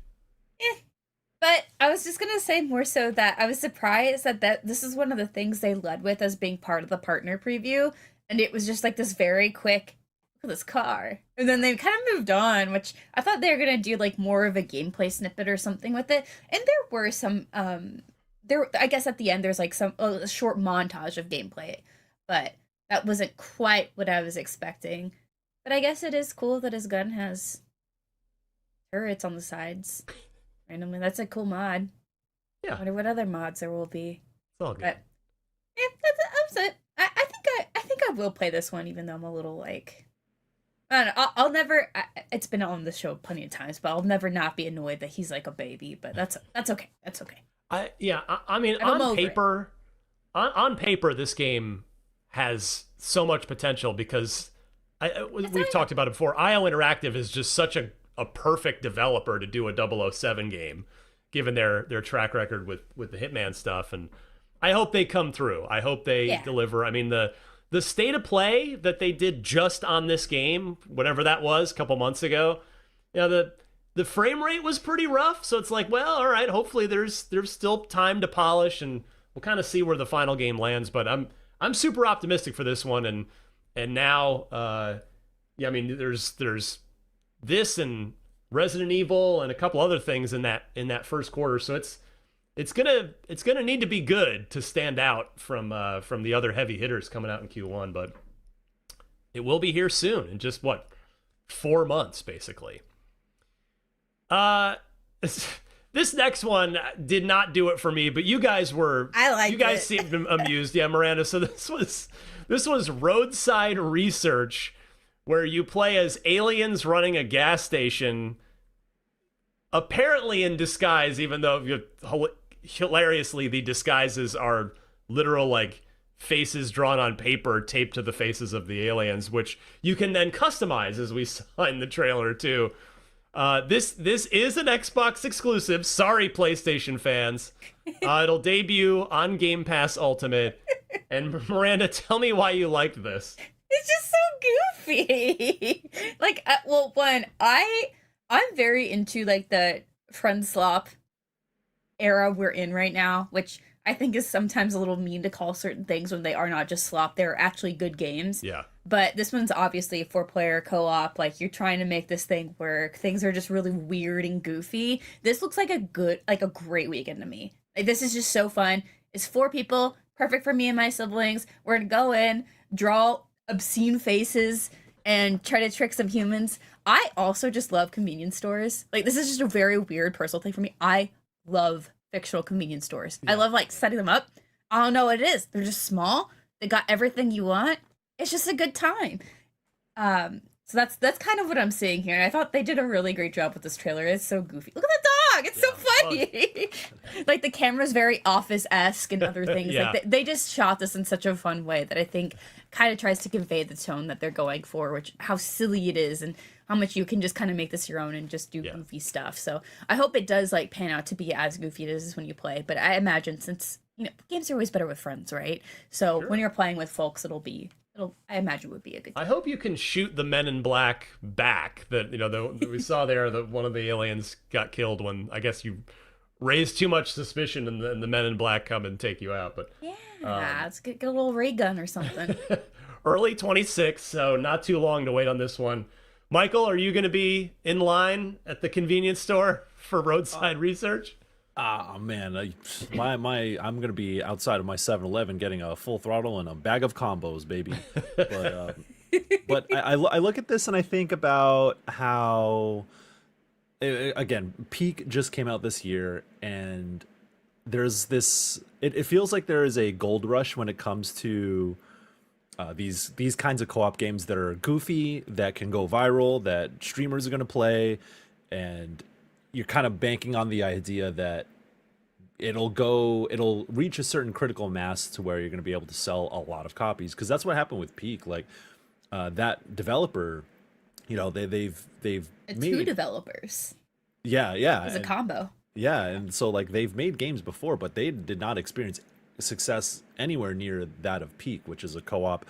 But I was just gonna say more so that I was surprised that this is one of the things they led with as being part of the partner preview, and it was just like this very quick, look at this car, and then they kind of moved on, which I thought they were gonna do like more of a gameplay snippet or something with it, and there were some I guess at the end there's like a short montage of gameplay, but that wasn't quite what I was expecting. But I guess it is cool that his gun has turrets on the sides. Randomly, that's a cool mod. Yeah. I wonder what other mods there will be. It's all good. But yeah, that's it. I think I will play this one, even though I'm a little like, I don't know. I'll never. It's been on the show plenty of times, but I'll never not be annoyed that he's like a baby. But that's okay. That's okay. I mean, on paper, this game has so much potential because we've talked about it before. IO Interactive is just such a perfect developer to do a 007 game, given their track record with the Hitman stuff. And I hope they come through. I hope they deliver. I mean, the state of play that they did just on this game, whatever that was, a couple months ago, the frame rate was pretty rough. So it's like, well, all right, hopefully there's still time to polish, and we'll kind of see where the final game lands. But I'm super optimistic for this one, and now, I mean, there's this and Resident Evil and a couple other things in that first quarter, so it's gonna need to be good to stand out from the other heavy hitters coming out in Q1, but it will be here soon in just 4 months basically. This next one did not do it for me, but you guys seemed amused, yeah, Miranda. So this was Roadside Research, where you play as aliens running a gas station, apparently in disguise, even though hilariously the disguises are literal like faces drawn on paper taped to the faces of the aliens, which you can then customize, as we saw in the trailer too. This is an Xbox exclusive. Sorry, PlayStation fans. It'll debut on Game Pass Ultimate. And Miranda, tell me why you liked this. It's just so goofy. Like, well, one, I'm very into like the friend slop era we're in right now, which I think is sometimes a little mean to call certain things when they are not just slop. They're actually good games. Yeah. But this one's obviously a 4-player co-op. Like, you're trying to make this thing work. Things are just really weird and goofy. This looks like a great weekend to me. Like, this is just so fun. It's 4 people, perfect for me and my siblings. We're gonna go in, draw obscene faces, and try to trick some humans. I also just love convenience stores. Like, this is just a very weird personal thing for me. I love fictional convenience stores. I love, like, setting them up. I don't know what it is. They're just small. They got everything you want. It's just a good time. So that's kind of what I'm seeing here. And I thought they did a really great job with this trailer. It's so goofy. Look at the dog. It's so funny. Like, the camera's very Office-esque and other things. Like, they just shot this in such a fun way that I think kind of tries to convey the tone that they're going for, which how silly it is and how much you can just kind of make this your own and just do goofy stuff. So I hope it does, like, pan out to be as goofy as when you play. But I imagine, since, you know, games are always better with friends, right? So when you're playing with folks, I imagine would be a good time. I hope you can shoot the Men in Black back. That, you know, that we saw there that one of the aliens got killed when, I guess, you raised too much suspicion and the Men in Black come and take you out. But let's get a little ray gun or something. Early 26, so not too long to wait on this one. Michael, are you going to be in line at the convenience store for roadside research? Man, I'm gonna be outside of my 7-Eleven getting a full throttle and a bag of combos, baby. But I look at this and I think about how, again, Peak just came out this year, and there's this. It feels like there is a gold rush when it comes to these kinds of co-op games that are goofy, that can go viral, that streamers are gonna play, and you're kind of banking on the idea that it'll reach a certain critical mass to where you're going to be able to sell a lot of copies, because that's what happened with Peak. Like, that developer, you know, they've made 2 developers. Yeah, It's a combo. Yeah, and so, like, they've made games before, but they did not experience success anywhere near that of Peak, which is a co-op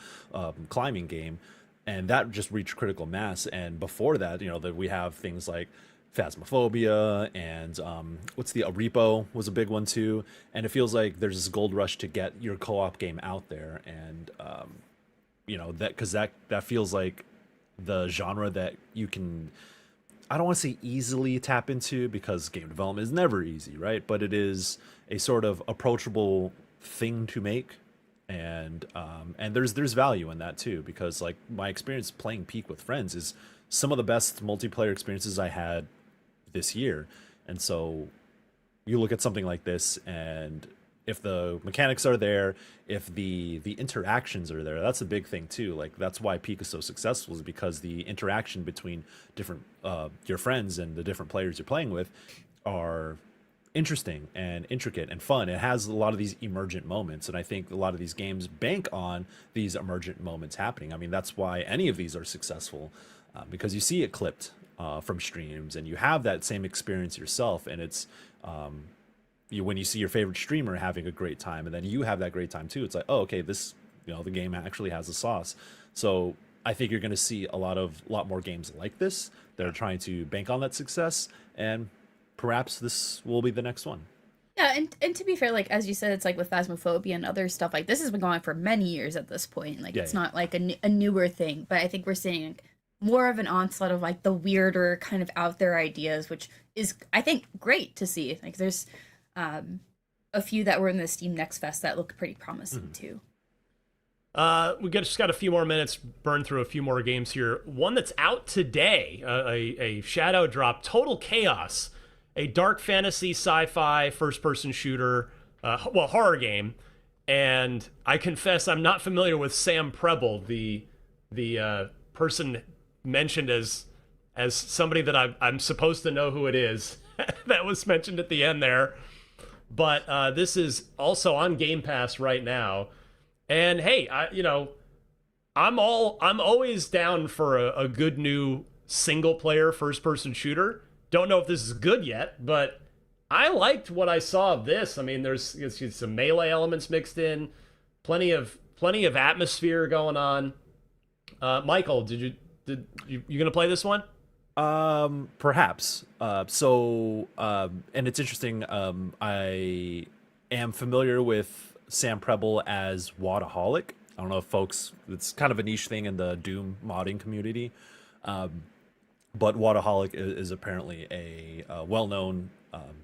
climbing game, and that just reached critical mass. And before that, you know, that we have things like Phasmophobia and what's the Repo was a big one too. And it feels like there's this gold rush to get your co-op game out there, and you know, that because that feels like the genre that you can, I don't want to say easily tap into, because game development is never easy, right? But it is a sort of approachable thing to make, and there's value in that too, because, like, my experience playing Peak with friends is some of the best multiplayer experiences I had this year. And so you look at something like this, and if the mechanics are there, if the interactions are there, that's a big thing too. Like, that's why Peak is so successful, is because the interaction between different your friends and the different players you're playing with are interesting and intricate and fun. It has a lot of these emergent moments, and I think a lot of these games bank on these emergent moments happening. I mean, that's why any of these are successful, because you see it clipped from streams, and you have that same experience yourself, and it's when you see your favorite streamer having a great time, and then you have that great time too, it's like, oh, okay, this, you know, the game actually has a sauce. So I think you're going to see a lot more games like this that are trying to bank on that success, and perhaps this will be the next one. Yeah, and to be fair, like, as you said, it's like with Phasmophobia and other stuff, like, this has been going on for many years at this point. Like, it's not like a newer thing, but I think we're seeing more of an onslaught of, like, the weirder kind of out there ideas, which is, I think, great to see. Like, there's a few that were in the Steam Next Fest that look pretty promising too. We just got a few more minutes, burn through a few more games here. One that's out today, a shadow drop, Total Chaos, a dark fantasy sci-fi first-person shooter, horror game. And I confess I'm not familiar with Sam Preble, the person mentioned as somebody that I'm supposed to know who it is. That was mentioned at the end there. But this is also on Game Pass right now. And hey, I'm always down for a good new single player first person shooter. Don't know if this is good yet, but I liked what I saw of this. I mean, there's some melee elements mixed in, plenty of atmosphere going on. Michael, you gonna play this one? Perhaps. And it's interesting. I am familiar with Sam Preble as Wadaholic. I don't know if folks, it's kind of a niche thing in the Doom modding community. but Waterholic is apparently a well-known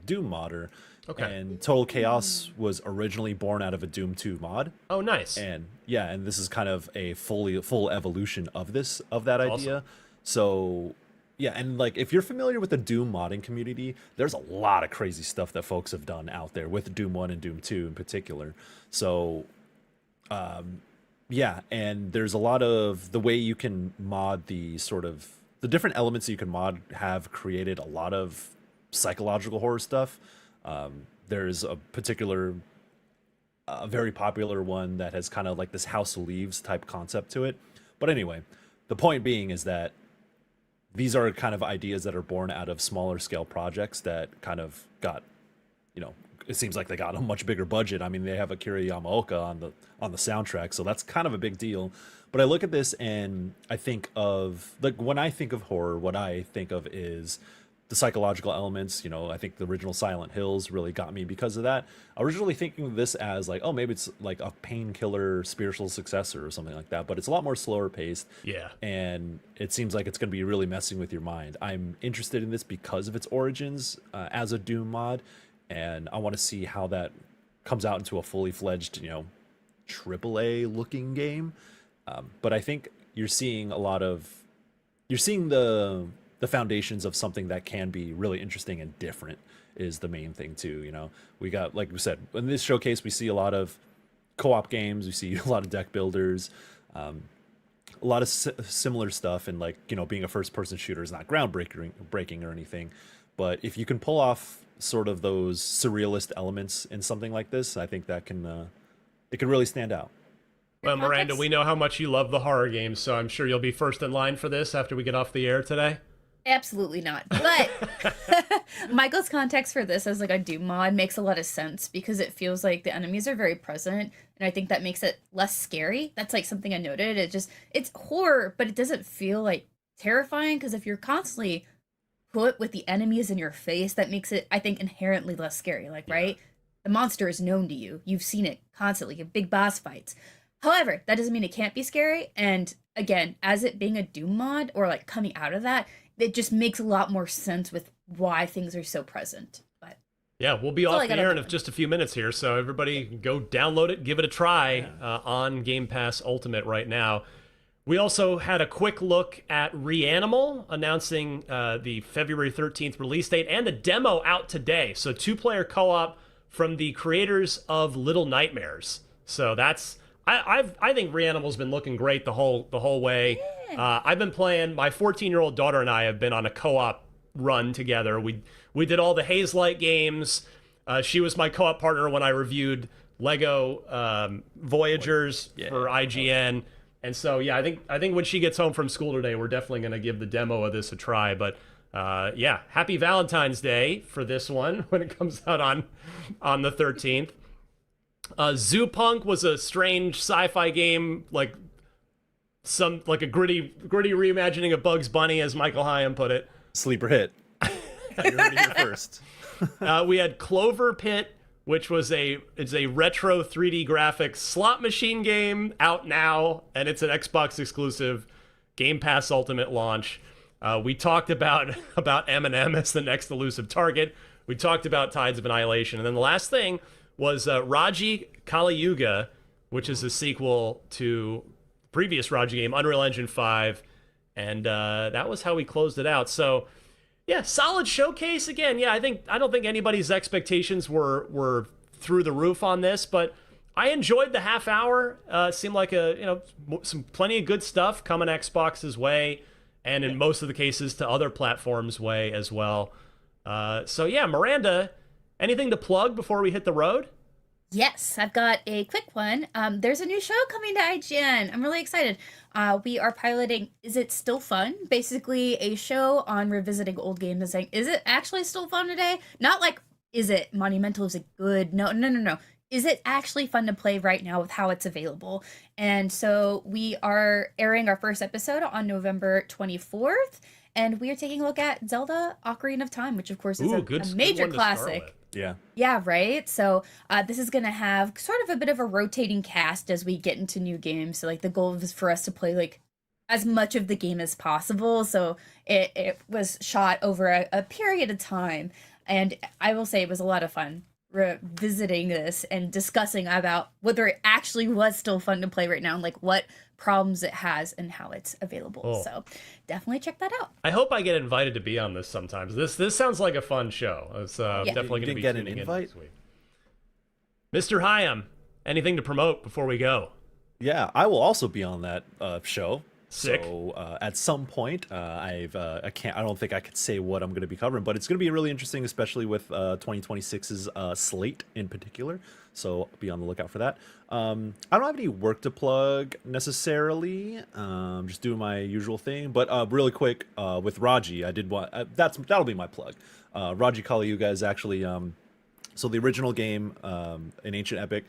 Doom modder. Okay. And Total Chaos was originally born out of a Doom 2 mod. Oh, nice. And yeah, and this is kind of a full evolution of that idea. Awesome. So yeah, and like if you're familiar with the Doom modding community, there's a lot of crazy stuff that folks have done out there with Doom 1 and Doom 2 in particular. So yeah, and there's a lot of the way you can mod the different elements that you can mod have created a lot of psychological horror stuff. There's a particular, very popular one that has kind of like this House of Leaves type concept to it. But anyway, the point being is that these are kind of ideas that are born out of smaller scale projects that kind of got, it seems like they got a much bigger budget. I mean, they have Akira Yamaoka on the soundtrack, so that's kind of a big deal. But I look at this and I think of, like, when I think of horror, what I think of is the psychological elements. I think the original Silent Hills really got me because of that. I was originally thinking of this as like, oh, maybe it's like a Painkiller spiritual successor or something like that, but it's a lot more slower paced. Yeah. And it seems like it's going to be really messing with your mind. I'm interested in this because of its origins as a Doom mod, and I want to see how that comes out into a fully fledged, AAA looking game. But I think you're seeing the foundations of something that can be really interesting and different is the main thing too. We got, like we said, in this showcase, we see a lot of co-op games. We see a lot of deck builders, a lot of similar stuff. And like, being a first person shooter is not groundbreaking or anything, but if you can pull off sort of those surrealist elements in something like this, I think that it can really stand out. Well, Miranda, we know how much you love the horror games, so I'm sure you'll be first in line for this after we get off the air today. Absolutely not. But Michael's context for this as like a Doom mod makes a lot of sense because it feels like the enemies are very present, and I think that makes it less scary. That's like something I noted. It's horror, but it doesn't feel like terrifying because if you're constantly put with the enemies in your face, that makes it, I think, inherently less scary. Like, right? The monster is known to you. You've seen it constantly. You have big boss fights. However, that doesn't mean it can't be scary. And again, as it being a Doom mod or like coming out of that, it just makes a lot more sense with why things are so present. But yeah, we'll be off the air in just a few minutes here, so everybody go download it, give it a try on Game Pass Ultimate right now. We also had a quick look at ReAnimal announcing the February 13th release date and a demo out today. So 2-player co-op from the creators of Little Nightmares. So that's I think ReAnimal's been looking great the whole way. Yeah. I've been playing. My 14-year-old daughter and I have been on a co-op run together. We did all the Haze Light games. She was my co-op partner when I reviewed Lego Voyagers for IGN. And so yeah, I think when she gets home from school today, we're definitely going to give the demo of this a try. But yeah, happy Valentine's Day for this one when it comes out on the 13th. Zoo Punk was a strange sci-fi game, like a gritty reimagining of Bugs Bunny, as Michael Hyam put it. Sleeper hit. You heard it here first. We had Clover Pit, which was it's a retro 3D graphics slot machine game out now, and it's an Xbox exclusive Game Pass Ultimate launch. We talked about Eminem as the next elusive target. We talked about Tides of Annihilation, and then the last thing was Raji Kali Yuga, which is a sequel to the previous Raji game, Unreal Engine 5, and that was how we closed it out. So, yeah, solid showcase again. Yeah, I don't think anybody's expectations were through the roof on this, but I enjoyed the half hour. Seemed like some plenty of good stuff coming Xbox's way, and in most of the cases to other platforms' way as well. So yeah, Miranda, anything to plug before we hit the road? Yes, I've got a quick one. There's a new show coming to IGN. I'm really excited. We are piloting Is It Still Fun? Basically a show on revisiting old games and saying, is it actually still fun today? Not like, is it monumental? Is it good? No. Is it actually fun to play right now with how it's available? And so we are airing our first episode on November 24th. And we are taking a look at Zelda Ocarina of Time, which of course is a major classic. Yeah. Yeah, right? So this is going to have sort of a bit of a rotating cast as we get into new games. So like the goal is for us to play like as much of the game as possible. So it was shot over a period of time. And I will say it was a lot of fun revisiting this and discussing about whether it actually was still fun to play right now and like what problems it has and how it's available. Oh. So definitely check that out. I hope I get invited to be on this sometimes. This sounds like a fun show. It's definitely going to be get an tuning in invite this week. Mr. Hyam, anything to promote before we go? Yeah, I will also be on that show. Sick. So at some point, I don't think I could say what I'm going to be covering, but it's going to be really interesting, especially with 2026's slate in particular. So be on the lookout for that. I don't have any work to plug necessarily. Just doing my usual thing. But really quick, with Raji, I did want that'll be my plug. Raji Kali Yuga is actually so the original game, an Ancient Epic.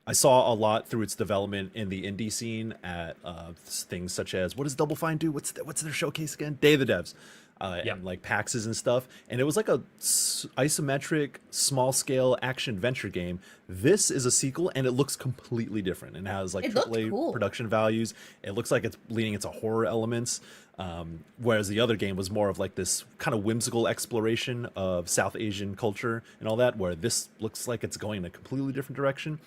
I saw a lot through its development in the indie scene at things such as, what does Double Fine do? What's their showcase again? Day of the Devs. And like PAXs and stuff. And it was like a isometric, small-scale action-adventure game. This is a sequel, and it looks completely different. And has like AAA production values. It looks like it's leaning into horror elements. Whereas the other game was more of like this kind of whimsical exploration of South Asian culture and all that, where this looks like it's going in a completely different direction.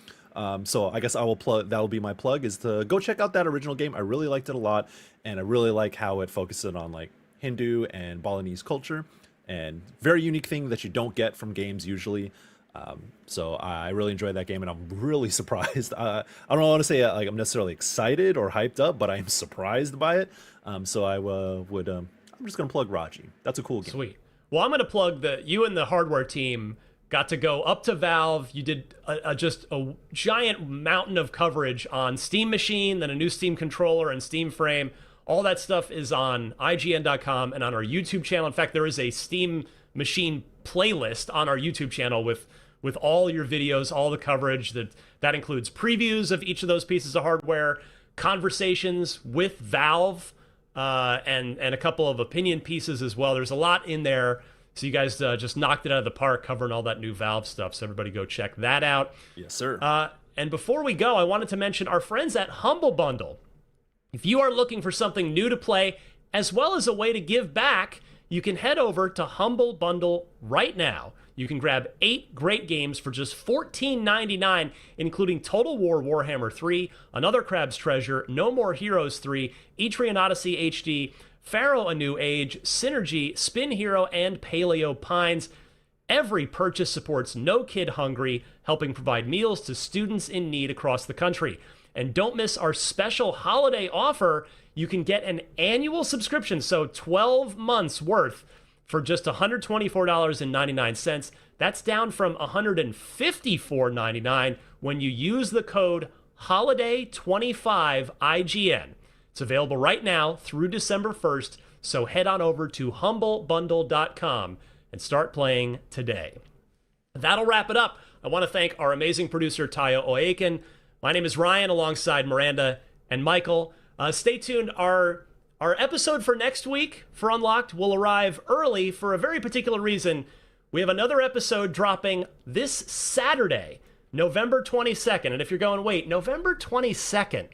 So I guess I will plug. That'll be my plug, is to go check out that original game. I really liked it a lot, and I really like how it focuses on like Hindu and Balinese culture, and very unique thing that you don't get from games usually. So I really enjoyed that game, and I'm really surprised. I don't want to say like I'm necessarily excited or hyped up, but I am surprised by it. So I would. I'm just gonna plug Raji. That's a cool game. Sweet. Well, I'm gonna plug that you and the hardware team got to go up to Valve. You did just a giant mountain of coverage on Steam Machine, then a new Steam controller and Steam Frame. All that stuff is on IGN.com and on our YouTube channel. In fact, there is a Steam Machine playlist on our YouTube channel with all your videos, all the coverage. That includes previews of each of those pieces of hardware, conversations with Valve, and a couple of opinion pieces as well. There's a lot in there. So you guys just knocked it out of the park covering all that new Valve stuff. So everybody go check that out. Yes, sir. And before we go, I wanted to mention our friends at Humble Bundle. If you are looking for something new to play, as well as a way to give back, you can head over to Humble Bundle right now. You can grab 8 great games for just $14.99, including Total War Warhammer 3, Another Crab's Treasure, No More Heroes 3, Etrian Odyssey HD, Pharaoh A New Age, Synergy, Spin Hero, and Paleo Pines. Every purchase supports No Kid Hungry, helping provide meals to students in need across the country. And don't miss our special holiday offer. You can get an annual subscription, so 12 months worth, for just $124.99. That's down from $154.99 when you use the code HOLIDAY25IGN. It's available right now through December 1st, so head on over to humblebundle.com and start playing today. That'll wrap it up. I want to thank our amazing producer, Tayo Oaken. My name is Ryan, alongside Miranda and Michael. Stay tuned. Our episode for next week for Unlocked will arrive early for a very particular reason. We have another episode dropping this Saturday, November 22nd. And if you're going, wait, November 22nd?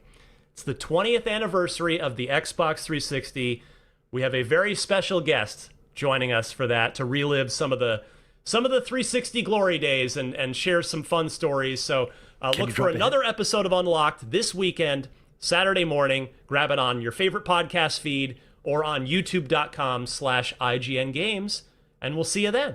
It's the 20th anniversary of the Xbox 360. We have a very special guest joining us for that, to relive some of the 360 glory days and share some fun stories. So look for another episode of Unlocked this weekend, Saturday morning. Grab it on your favorite podcast feed or on youtube.com/IGN Games, and we'll see you then.